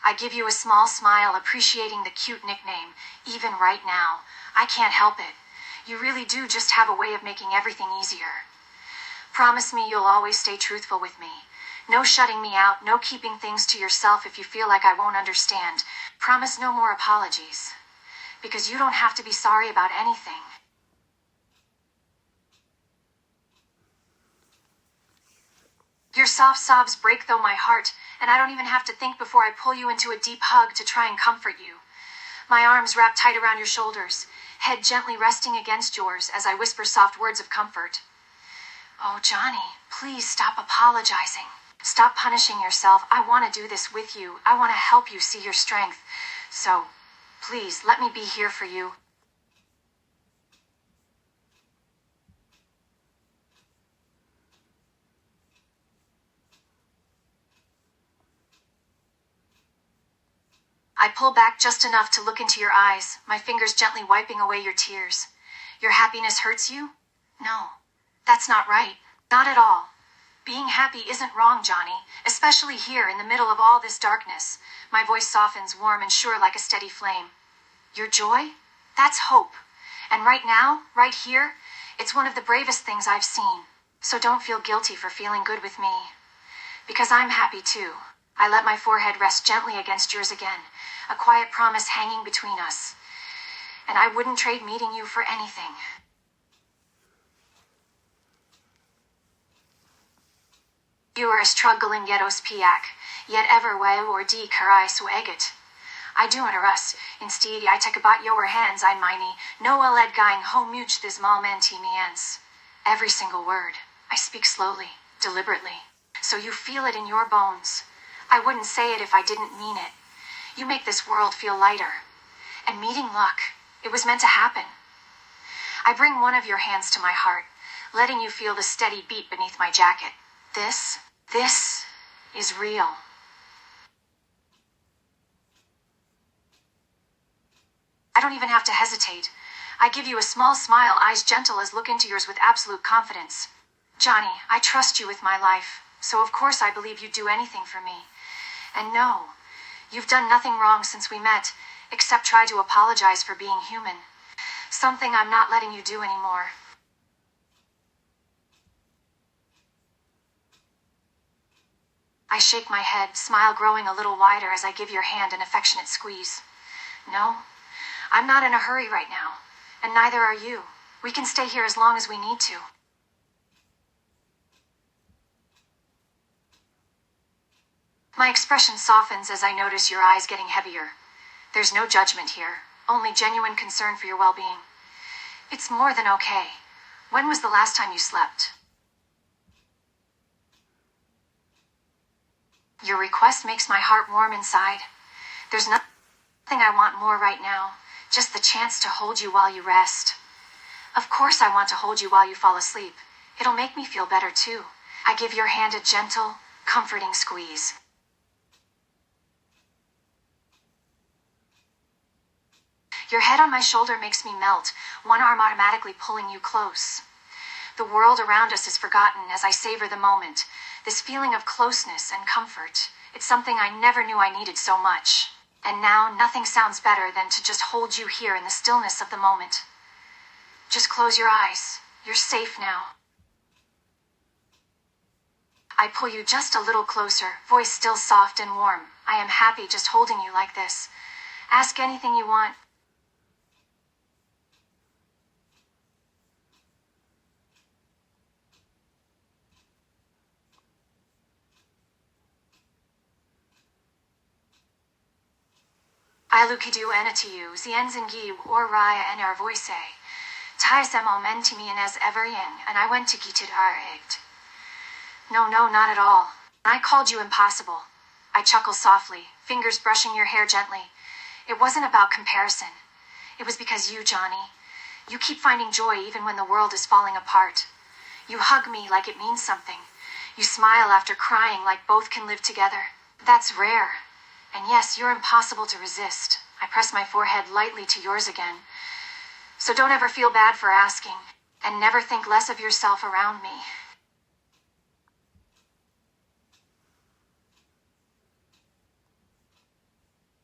I give you a small smile, appreciating the cute nickname, even right now. I can't help it. You really do just have a way of making everything easier. Promise me you'll always stay truthful with me. No shutting me out, no keeping things to yourself if you feel like I won't understand. Promise no more apologies. Because you don't have to be sorry about anything. Your soft sobs break though my heart, and I don't even have to think before I pull you into a deep hug to try and comfort you. My arms wrap tight around your shoulders, head gently resting against yours as I whisper soft words of comfort. Oh, Johnny, please stop apologizing. Stop punishing yourself. I want to do this with you. I want to help you see your strength. So, please, let me be here for you. I pull back just enough to look into your eyes, my fingers gently wiping away your tears. Your happiness hurts you? No, that's not right. Not at all. Being happy isn't wrong, Johnny, especially here in the middle of all this darkness. My voice softens, warm and sure like a steady flame. Your joy? That's hope. And right now, right here, it's one of the bravest things I've seen. So don't feel guilty for feeling good with me. Because I'm happy too. I let my forehead rest gently against yours again, a quiet promise hanging between us. And I wouldn't trade meeting you for anything. You are a struggling yetos piak, yet ever way or di karai sueget. I do us, instead I take about your hands I miney, no led going home much this mal menti miens. Every single word, I speak slowly, deliberately, so you feel it in your bones. I wouldn't say it if I didn't mean it. You make this world feel lighter. And meeting luck, it was meant to happen. I bring one of your hands to my heart, letting you feel the steady beat beneath my jacket. This is real. I don't even have to hesitate. I give you a small smile, eyes gentle as look into yours with absolute confidence. Johnny, I trust you with my life, so of course I believe you'd do anything for me. And no, you've done nothing wrong since we met, except try to apologize for being human. Something I'm not letting you do anymore. I shake my head, smile growing a little wider as I give your hand an affectionate squeeze. No, I'm not in a hurry right now, and neither are you. We can stay here as long as we need to. My expression softens as I notice your eyes getting heavier. There's no judgment here, only genuine concern for your well-being. It's more than okay. When was the last time you slept? Your request makes my heart warm inside. There's nothing I want more right now, just the chance to hold you while you rest. Of course I want to hold you while you fall asleep. It'll make me feel better too. I give your hand a gentle, comforting squeeze. Your head on my shoulder makes me melt, one arm automatically pulling you close. The world around us is forgotten as I savor the moment. This feeling of closeness and comfort. It's something I never knew I needed so much. And now nothing sounds better than to just hold you here in the stillness of the moment. Just close your eyes. You're safe now. I pull you just a little closer, voice still soft and warm. I am happy just holding you like this. Ask anything you want. I lukidu enatiyu, zienzingi or raya and our voice. Taisem almentimi and as ever yang, and I went to gitit aragt. No, not at all. I called you impossible. I chuckle softly, fingers brushing your hair gently. It wasn't about comparison. It was because you, Johnny, you keep finding joy even when the world is falling apart. You hug me like it means something. You smile after crying like both can live together. That's rare. And yes, you're impossible to resist. I press my forehead lightly to yours again. So don't ever feel bad for asking, and never think less of yourself around me.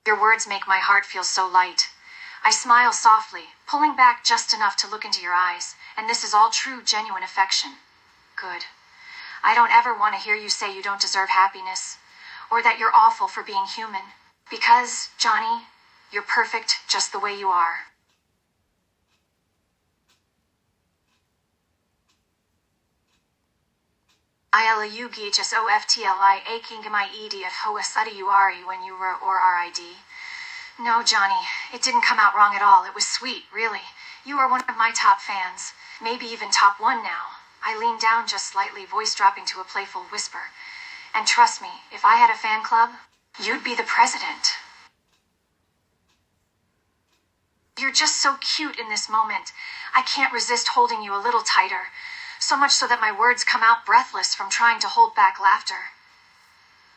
Your words make my heart feel so light. I smile softly, pulling back just enough to look into your eyes, and this is all true, genuine affection. Good. I don't ever want to hear you say you don't deserve happiness, or that you're awful for being human. Because, Johnny, you're perfect just the way you are. ILUGHSOFTLI akingamai edf hoasadiuari when you were or RID. No, Johnny, it didn't come out wrong at all. It was sweet, really. You are one of my top fans, maybe even top one now. I leaned down just slightly, voice dropping to a playful whisper. And trust me, if I had a fan club, you'd be the president. You're just so cute in this moment. I can't resist holding you a little tighter. So much so that my words come out breathless from trying to hold back laughter.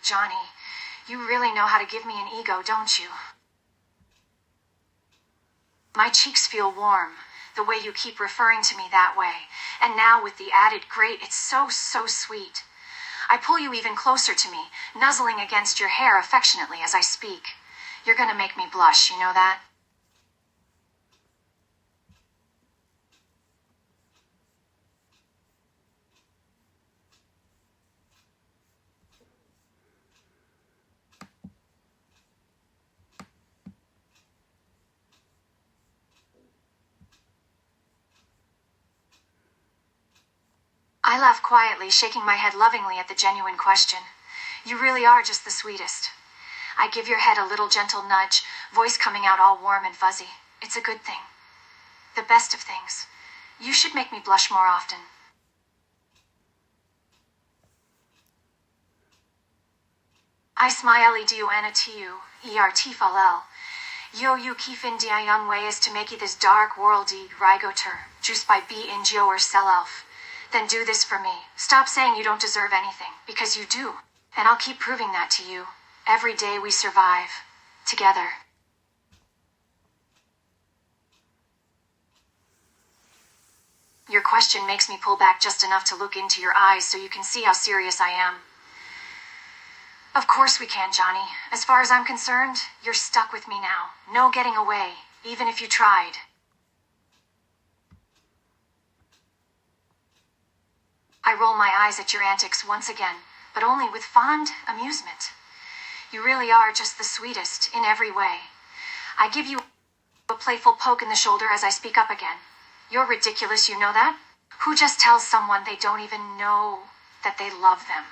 Johnny, you really know how to give me an ego, don't you? My cheeks feel warm, the way you keep referring to me that way. And now with the added great, it's so sweet. I pull you even closer to me, nuzzling against your hair affectionately as I speak. You're gonna make me blush, you know that? I laugh quietly, shaking my head lovingly at the genuine question. You really are just the sweetest. I give your head a little gentle nudge, voice coming out all warm and fuzzy. It's a good thing. The best of things. You should make me blush more often. I smile du anatu, falel. Yo you kifin dia young way is to make you this dark worldy rigoter, juiced by B in Geo or self. Then do this for me. Stop saying you don't deserve anything, because you do. And I'll keep proving that to you. Every day we survive. Together. Your question makes me pull back just enough to look into your eyes so you can see how serious I am. Of course we can, Johnny. As far as I'm concerned, you're stuck with me now. No getting away, even if you tried. I roll my eyes at your antics once again, but only with fond amusement. You really are just the sweetest in every way. I give you a playful poke in the shoulder as I speak up again. You're ridiculous, you know that? Who just tells someone they don't even know that they love them?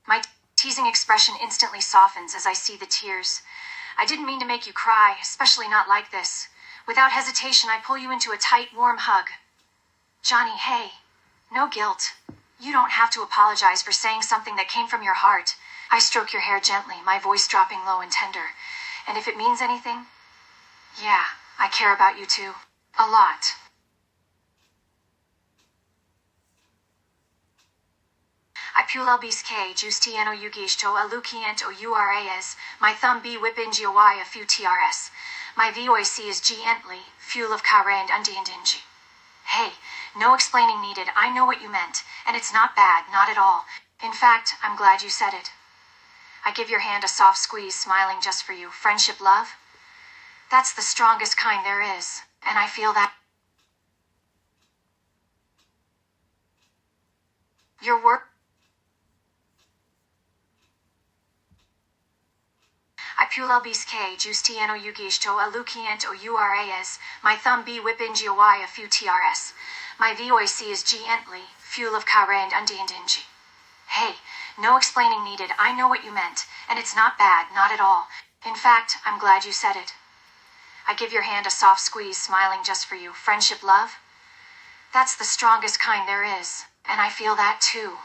My teasing expression instantly softens as I see the tears. I didn't mean to make you cry, especially not like this. Without hesitation, I pull you into a tight, warm hug. Johnny, hey, no guilt. You don't have to apologize for saying something that came from your heart. I stroke your hair gently, my voice dropping low and tender. And if it means anything, yeah, I care about you too. A lot. I pulelbis k justiano yugisto alukiento uras, my thumb b whipingi a few trs. My voic is gently, fuel of kare and undiandingi. Hey, no explaining needed, I know what you meant, and it's not bad, not at all. In fact, I'm glad you said it. I give your hand a soft squeeze, smiling just for you. Friendship, love? That's the strongest kind there is, and I feel that. Your work. I pulelbis k justiano yugisto alukiento uras, my thumb b whipingi a few trs. My voic is gently, fuel of kare and undiandingi. Hey, no explaining needed, I know what you meant, and it's not bad, not at all. In fact, I'm glad you said it. I give your hand a soft squeeze, smiling just for you. Friendship, love? That's the strongest kind there is, and I feel that too.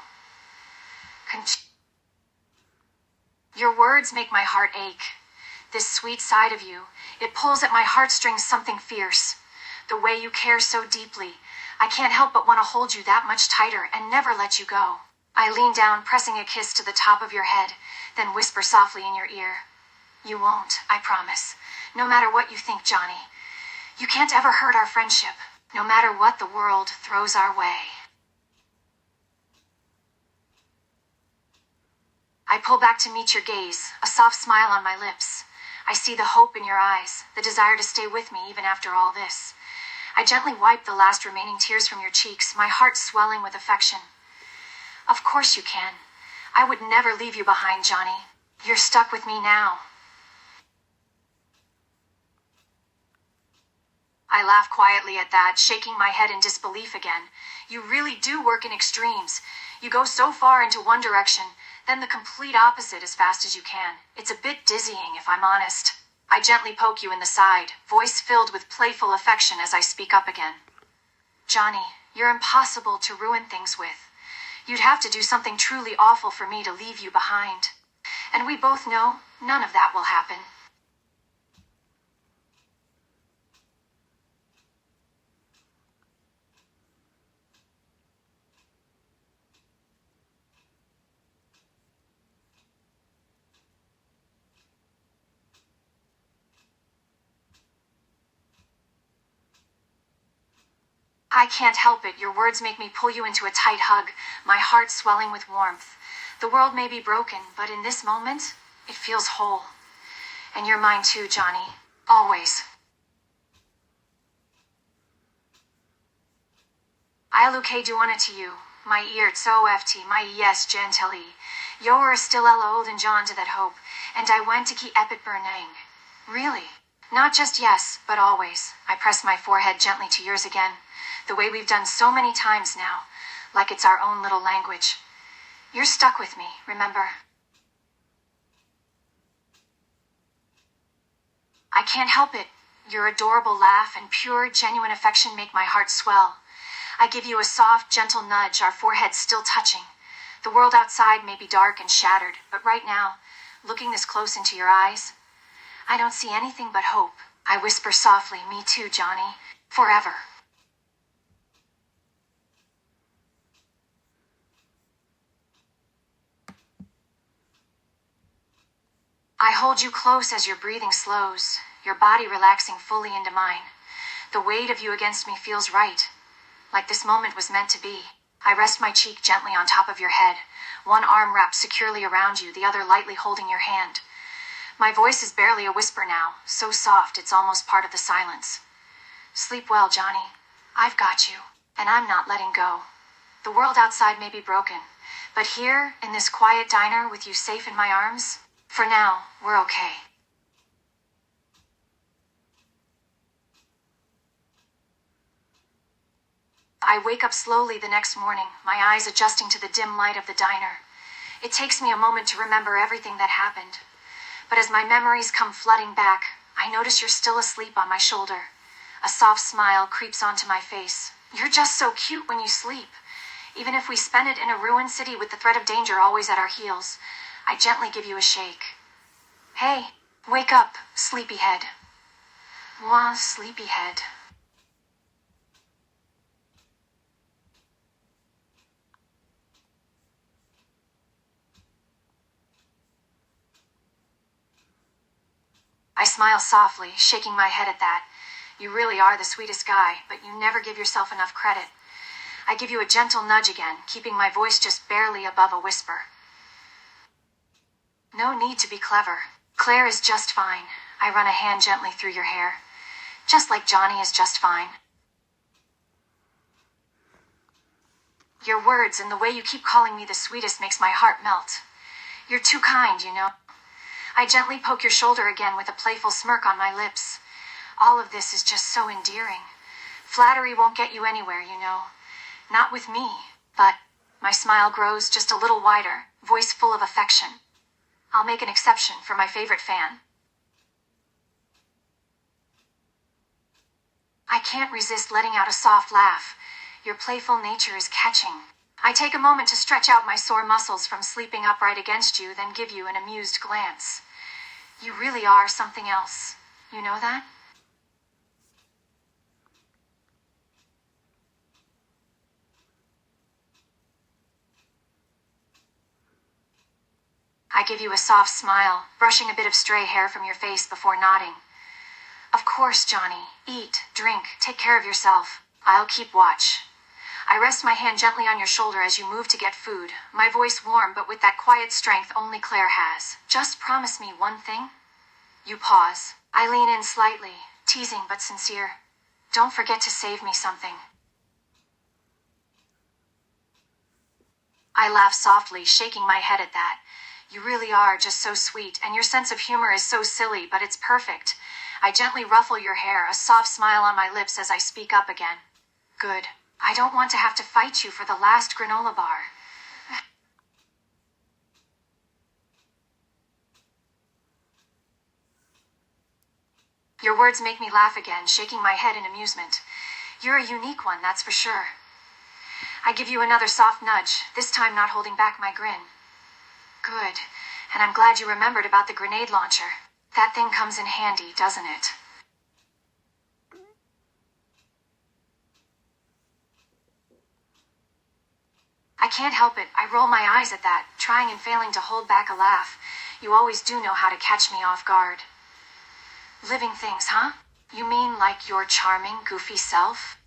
Your words make my heart ache. This sweet side of you, it pulls at my heartstrings something fierce. The way you care so deeply, I can't help but want to hold you that much tighter and never let you go. I lean down, pressing a kiss to the top of your head, then whisper softly in your ear. You won't, I promise. No matter what you think, Johnny. You can't ever hurt our friendship, no matter what the world throws our way. I pull back to meet your gaze, a soft smile on my lips. I see the hope in your eyes, the desire to stay with me even after all this. I gently wipe the last remaining tears from your cheeks, my heart swelling with affection. Of course you can. I would never leave you behind, Johnny. You're stuck with me now. I laugh quietly at that, shaking my head in disbelief again. You really do work in extremes. You go so far into one direction, then the complete opposite as fast as you can. It's a bit dizzying, if I'm honest. I gently poke you in the side, voice filled with playful affection as I speak up again. Johnny, you're impossible to ruin things with. You'd have to do something truly awful for me to leave you behind. And we both know none of that will happen. I can't help it. Your words make me pull you into a tight hug, my heart swelling with warmth. The world may be broken, but in this moment, it feels whole. And you're mine too, Johnny. Always. I'll okay do wanna to you. My ear so FT, my yes gently. Yo are still ella old and John to that hope, and I went to keep epit burnang. Really? Not just yes, but always. I press my forehead gently to yours again, the way we've done so many times now, like it's our own little language. You're stuck with me, remember? I can't help it. Your adorable laugh and pure, genuine affection make my heart swell. I give you a soft, gentle nudge, our foreheads still touching. The world outside may be dark and shattered, but right now, looking this close into your eyes, I don't see anything but hope. I whisper softly, me too, Johnny. Forever. I hold you close as your breathing slows, your body relaxing fully into mine. The weight of you against me feels right, like this moment was meant to be. I rest my cheek gently on top of your head, one arm wrapped securely around you, the other lightly holding your hand. My voice is barely a whisper now, so soft it's almost part of the silence. Sleep well, Johnny. I've got you, and I'm not letting go. The world outside may be broken, but here, in this quiet diner with you safe in my arms, for now, we're okay. I wake up slowly the next morning, my eyes adjusting to the dim light of the diner. It takes me a moment to remember everything that happened. But as my memories come flooding back, I notice you're still asleep on my shoulder. A soft smile creeps onto my face. You're just so cute when you sleep. Even if we spend it in a ruined city with the threat of danger always at our heels, I gently give you a shake. Hey, wake up, sleepyhead. Moi, sleepyhead. I smile softly, shaking my head at that. You really are the sweetest guy, but you never give yourself enough credit. I give you a gentle nudge again, keeping my voice just barely above a whisper. No need to be clever. Claire is just fine. I run a hand gently through your hair. Just like Johnny is just fine. Your words and the way you keep calling me the sweetest makes my heart melt. You're too kind, you know. I gently poke your shoulder again with a playful smirk on my lips. All of this is just so endearing. Flattery won't get you anywhere, you know. Not with me. But my smile grows just a little wider, voice full of affection. I'll make an exception for my favorite fan. I can't resist letting out a soft laugh. Your playful nature is catching. I take a moment to stretch out my sore muscles from sleeping upright against you, then give you an amused glance. You really are something else. You know that? I give you a soft smile, brushing a bit of stray hair from your face before nodding. Of course, Johnny. Eat, drink, take care of yourself. I'll keep watch. I rest my hand gently on your shoulder as you move to get food, my voice warm but with that quiet strength only Claire has. Just promise me one thing. You pause. I lean in slightly, teasing but sincere. Don't forget to save me something. I laugh softly, shaking my head at that. You really are just so sweet, and your sense of humor is so silly, but it's perfect. I gently ruffle your hair, a soft smile on my lips as I speak up again. Good. I don't want to have to fight you for the last granola bar. Your words make me laugh again, shaking my head in amusement. You're a unique one, that's for sure. I give you another soft nudge, this time not holding back my grin. Good. And I'm glad you remembered about the grenade launcher. That thing comes in handy, doesn't it? I can't help it. I roll my eyes at that, trying and failing to hold back a laugh. You always do know how to catch me off guard. Living things, huh? You mean like your charming, goofy self?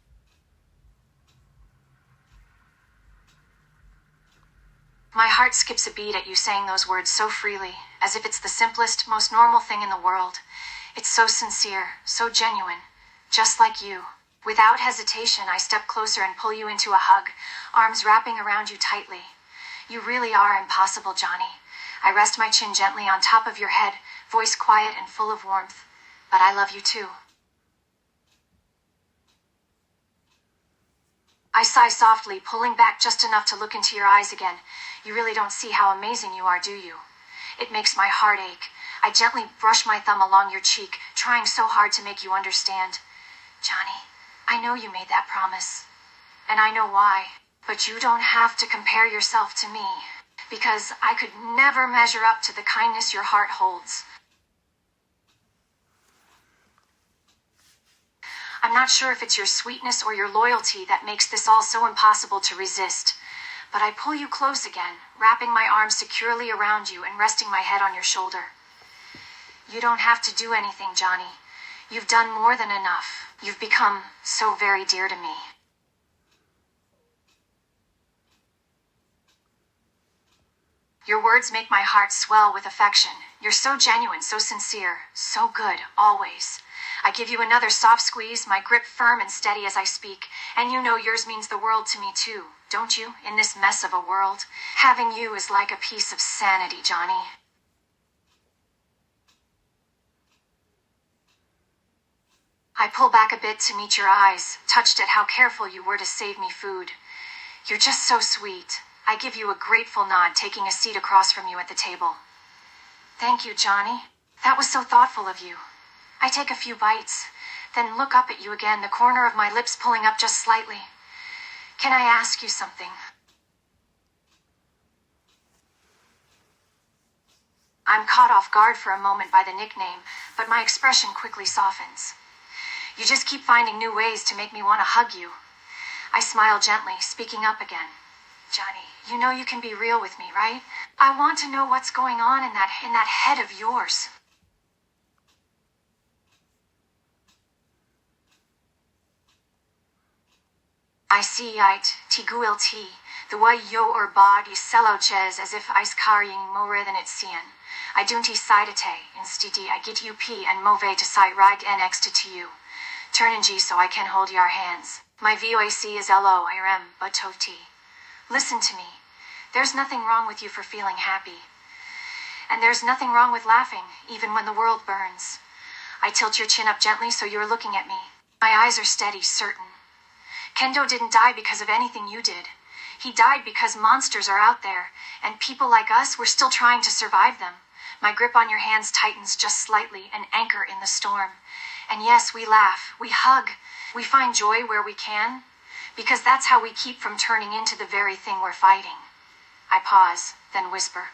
My heart skips a beat at you saying those words so freely, as if it's the simplest, most normal thing in the world. It's so sincere, so genuine, just like you. Without hesitation, I step closer and pull you into a hug, arms wrapping around you tightly. You really are impossible, Johnny. I rest my chin gently on top of your head, voice quiet and full of warmth. But I love you too. I sigh softly, pulling back just enough to look into your eyes again. You really don't see how amazing you are, do you? It makes my heart ache. I gently brush my thumb along your cheek, trying so hard to make you understand. Johnny, I know you made that promise. And I know why. But you don't have to compare yourself to me. Because I could never measure up to the kindness your heart holds. I'm not sure if it's your sweetness or your loyalty that makes this all so impossible to resist. But I pull you close again, wrapping my arms securely around you and resting my head on your shoulder. You don't have to do anything, Johnny. You've done more than enough. You've become so very dear to me. Your words make my heart swell with affection. You're so genuine, so sincere, so good, always. I give you another soft squeeze, my grip firm and steady as I speak, and you know yours means the world to me too, don't you, in this mess of a world? Having you is like a piece of sanity, Johnny. I pull back a bit to meet your eyes, touched at how careful you were to save me food. You're just so sweet. I give you a grateful nod, taking a seat across from you at the table. Thank you, Johnny. That was so thoughtful of you. I take a few bites, then look up at you again, the corner of my lips pulling up just slightly. Can I ask you something? I'm caught off guard for a moment by the nickname, but my expression quickly softens. You just keep finding new ways to make me want to hug you. I smile gently, speaking up again. Johnny, you know you can be real with me, right? I want to know what's going on in that head of yours. I see it, tiguil ti, the way yo or body celoches as if ice carrying more than it's seen. I dunti sidate, instidi I get you p and move to sight right next to you. Turn in G so I can hold your hands. My voic is lo irem, but toti. Listen to me. There's nothing wrong with you for feeling happy. And there's nothing wrong with laughing, even when the world burns. I tilt your chin up gently so you're looking at me. My eyes are steady, certain. Kendo didn't die because of anything you did. He died because monsters are out there, and people like us, we're still trying to survive them. My grip on your hands tightens just slightly, an anchor in the storm. And yes, we laugh, we hug, we find joy where we can, because that's how we keep from turning into the very thing we're fighting. I pause, then whisper.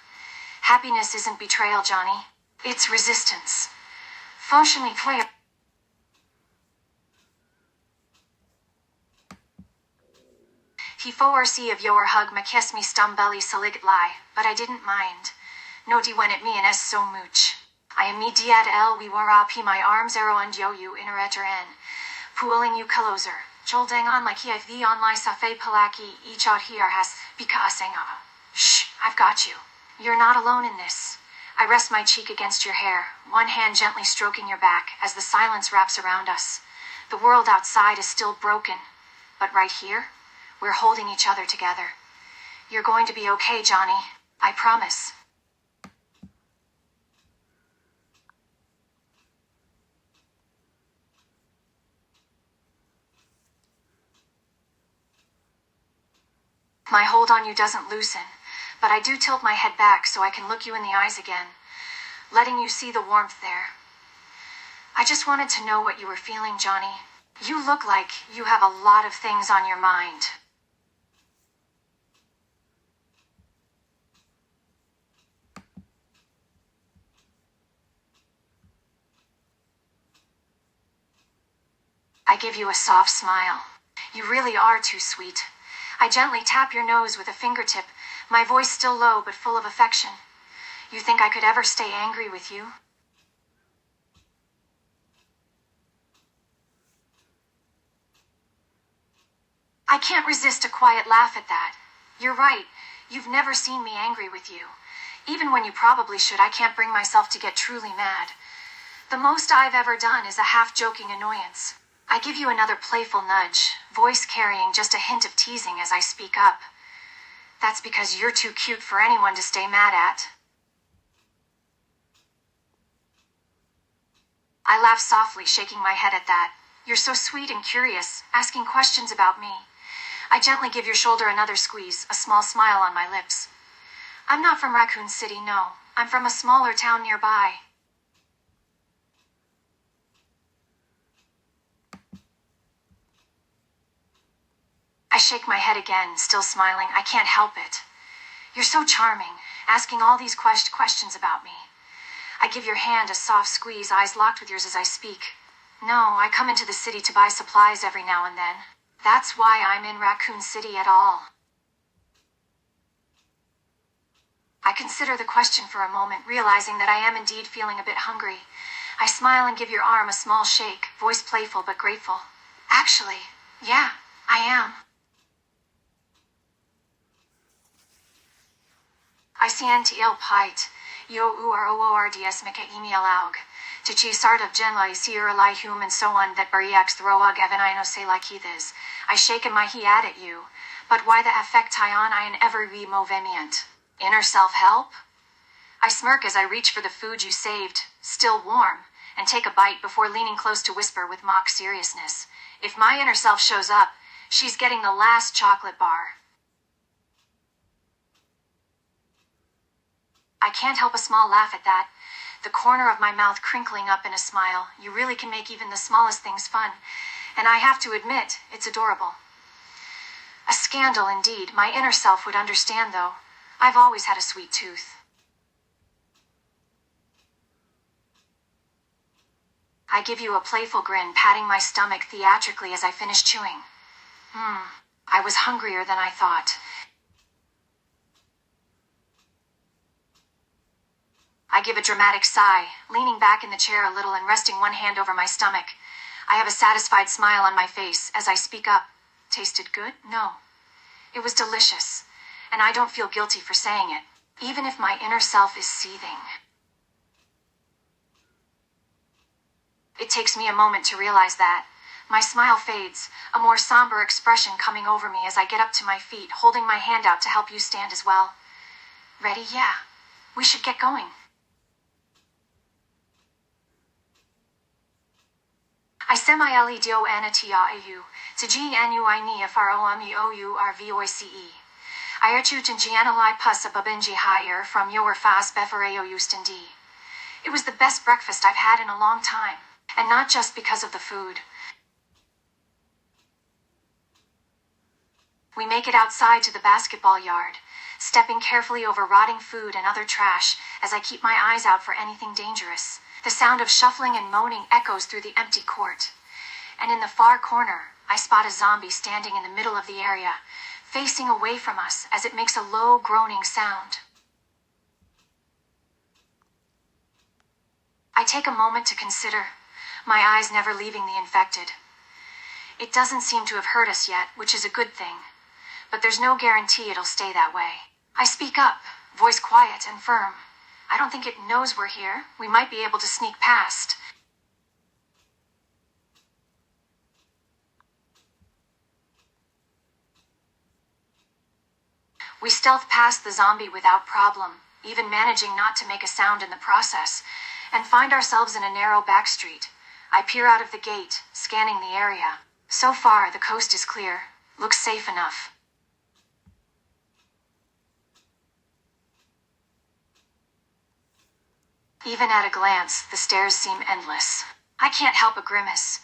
Happiness isn't betrayal, Johnny. It's resistance. Fonctionally play. He foresee of your hug ma kiss me stumbelly saligit lie, but I didn't mind. No di went at me and es so mooch. I immediate el we war up my arms arrow and yo you inneretter en. Pooling you closer. Joldang on like he the on my safe palaki each out here has because Shh, I've got you. You're not alone in this. I rest my cheek against your hair, one hand gently stroking your back as the silence wraps around us. The world outside is still broken, but right here, we're holding each other together. You're going to be okay, Johnny. I promise. My hold on you doesn't loosen, but I do tilt my head back so I can look you in the eyes again, letting you see the warmth there. I just wanted to know what you were feeling, Johnny. You look like you have a lot of things on your mind. I give you a soft smile. You really are too sweet. I gently tap your nose with a fingertip, my voice still low but full of affection. You think I could ever stay angry with you? I can't resist a quiet laugh at that. You're right. You've never seen me angry with you. Even when you probably should, I can't bring myself to get truly mad. The most I've ever done is a half-joking annoyance. I give you another playful nudge, voice carrying just a hint of teasing as I speak up. That's because you're too cute for anyone to stay mad at. I laugh softly, shaking my head at that. You're so sweet and curious, asking questions about me. I gently give your shoulder another squeeze, a small smile on my lips. I'm not from Raccoon City, no. I'm from a smaller town nearby. I shake my head again, still smiling. I can't help it. You're so charming, asking all these questions about me. I give your hand a soft squeeze, eyes locked with yours as I speak. No, I come into the city to buy supplies every now and then. That's why I'm in Raccoon City at all. I consider the question for a moment, realizing that I am indeed feeling a bit hungry. I smile and give your arm a small shake, voice playful but grateful. Actually, yeah, I am. I siento el pite, yo uroords meka emialaug. Tichi sart of genlai seer li hum and so on that bariax throag evanino se like this. I shake my head at you. But why the affect on I an ever removement? Inner self-help? I smirk as I reach for the food you saved, still warm, and take a bite before leaning close to whisper with mock seriousness. If my inner self shows up, she's getting the last chocolate bar. I can't help a small laugh at that, the corner of my mouth crinkling up in a smile. You really can make even the smallest things fun, and I have to admit, it's adorable. A scandal indeed. My inner self would understand, though. I've always had a sweet tooth. I give you a playful grin, patting my stomach theatrically as I finish chewing. I was hungrier than I thought. I give a dramatic sigh, leaning back in the chair a little and resting one hand over my stomach. I have a satisfied smile on my face as I speak up. Tasted good? No. It was delicious, and I don't feel guilty for saying it, even if my inner self is seething. It takes me a moment to realize that. My smile fades, a more somber expression coming over me as I get up to my feet, holding my hand out to help you stand as well. Ready? Yeah. We should get going. I semi-li dio anatia au, to gnu I ni afaro ami ou rvoice. I urchut and gianali pus ababinji higher from your fast befareo Euston D. It was the best breakfast I've had in a long time, and not just because of the food. We make it outside to the basketball yard, stepping carefully over rotting food and other trash as I keep my eyes out for anything dangerous. The sound of shuffling and moaning echoes through the empty court. And in the far corner, I spot a zombie standing in the middle of the area, facing away from us as it makes a low groaning sound. I take a moment to consider, my eyes never leaving the infected. It doesn't seem to have hurt us yet, which is a good thing. But there's no guarantee it'll stay that way. I speak up, voice quiet and firm. I don't think it knows we're here. We might be able to sneak past. We stealth past the zombie without problem, even managing not to make a sound in the process, and find ourselves in a narrow back street. I peer out of the gate, scanning the area. So far, the coast is clear. Looks safe enough. Even at a glance, the stairs seem endless. I can't help a grimace.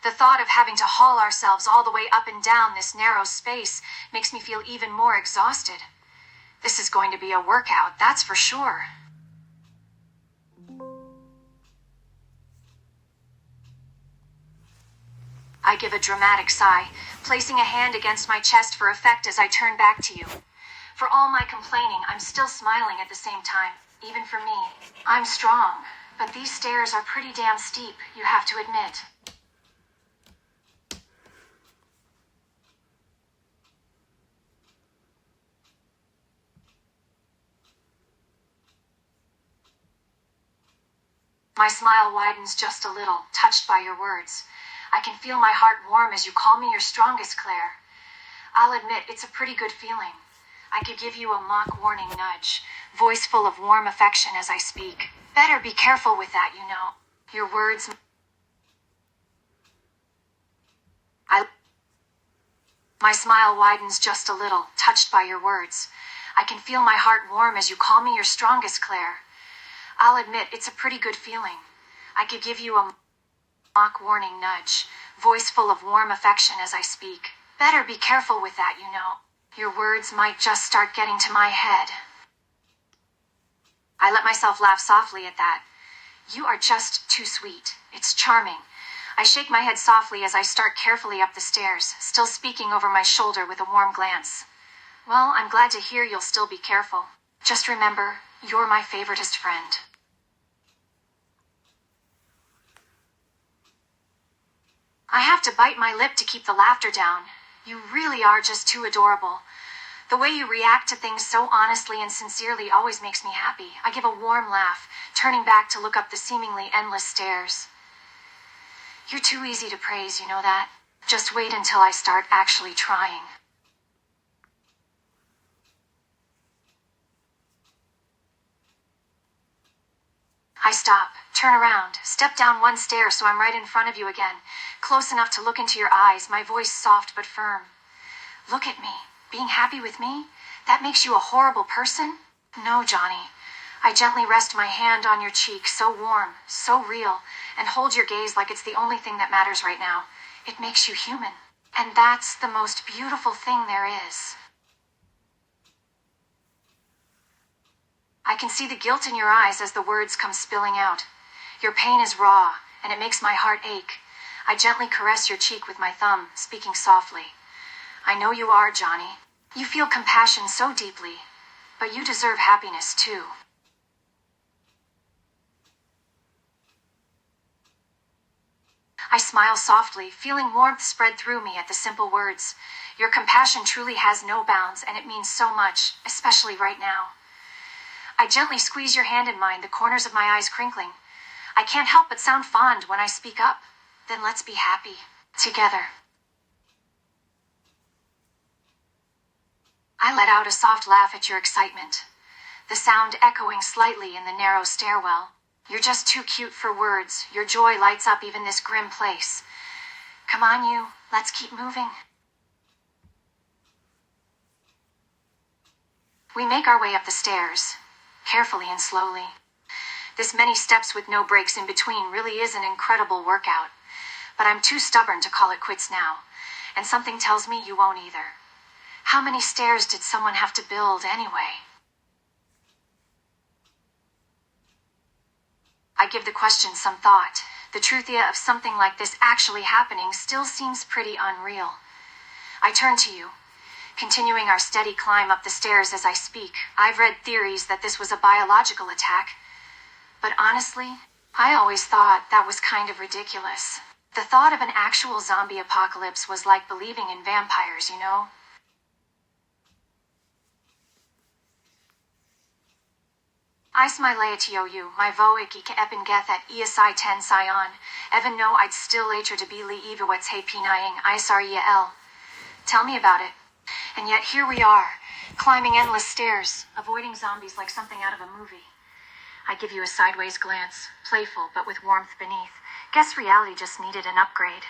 The thought of having to haul ourselves all the way up and down this narrow space makes me feel even more exhausted. This is going to be a workout, that's for sure. I give a dramatic sigh, placing a hand against my chest for effect as I turn back to you. For all my complaining, I'm still smiling at the same time, even for me. I'm strong, but these stairs are pretty damn steep, you have to admit. My smile widens just a little, touched by your words. I can feel my heart warm as you call me your strongest, Claire. I'll admit, it's a pretty good feeling. I could give you a mock warning nudge, voice full of warm affection as I speak. Better be careful with that, you know. Your words... My smile widens just a little, touched by your words. I can feel my heart warm as you call me your strongest, Claire. I'll admit, it's a pretty good feeling. I could give you a mock warning nudge, voice full of warm affection as I speak. Better be careful with that, you know. Your words might just start getting to my head. I let myself laugh softly at that. You are just too sweet. It's charming. I shake my head softly as I start carefully up the stairs, still speaking over my shoulder with a warm glance. Well, I'm glad to hear you'll still be careful. Just remember, you're my favoritist friend. I have to bite my lip to keep the laughter down. You really are just too adorable. The way you react to things so honestly and sincerely always makes me happy. I give a warm laugh, turning back to look up the seemingly endless stairs. You're too easy to praise, you know that? Just wait until I start actually trying. I stop, turn around, step down one stair so I'm right in front of you again, close enough to look into your eyes, my voice soft but firm. Look at me. Being happy with me? That makes you a horrible person? No, Johnny. I gently rest my hand on your cheek, so warm, so real, and hold your gaze like it's the only thing that matters right now. It makes you human. And that's the most beautiful thing there is. I can see the guilt in your eyes as the words come spilling out. Your pain is raw, and it makes my heart ache. I gently caress your cheek with my thumb, speaking softly. I know you are, Johnny. You feel compassion so deeply, but you deserve happiness too. I smile softly, feeling warmth spread through me at the simple words. Your compassion truly has no bounds, and it means so much, especially right now. I gently squeeze your hand in mine, the corners of my eyes crinkling. I can't help but sound fond when I speak up. Then let's be happy. Together. I let out a soft laugh at your excitement, the sound echoing slightly in the narrow stairwell. You're just too cute for words. Your joy lights up even this grim place. Come on, you. Let's keep moving. We make our way up the stairs, carefully and slowly. This many steps with no breaks in between really is an incredible workout. But I'm too stubborn to call it quits now, and something tells me you won't either. How many stairs did someone have to build anyway? I give the question some thought. The truth of something like this actually happening still seems pretty unreal. I turn to you, continuing our steady climb up the stairs as I speak. I've read theories that this was a biological attack, but honestly, I always thought that was kind of ridiculous. The thought of an actual zombie apocalypse was like believing in vampires, you know? Ice my laetio my voik ike epingeth at ESI 10 Sion, even no I'd still later to be li evawets he pinaying isar el. Tell me about it. And yet here we are, climbing endless stairs, avoiding zombies like something out of a movie. I give you a sideways glance, playful but with warmth beneath. Guess reality just needed an upgrade.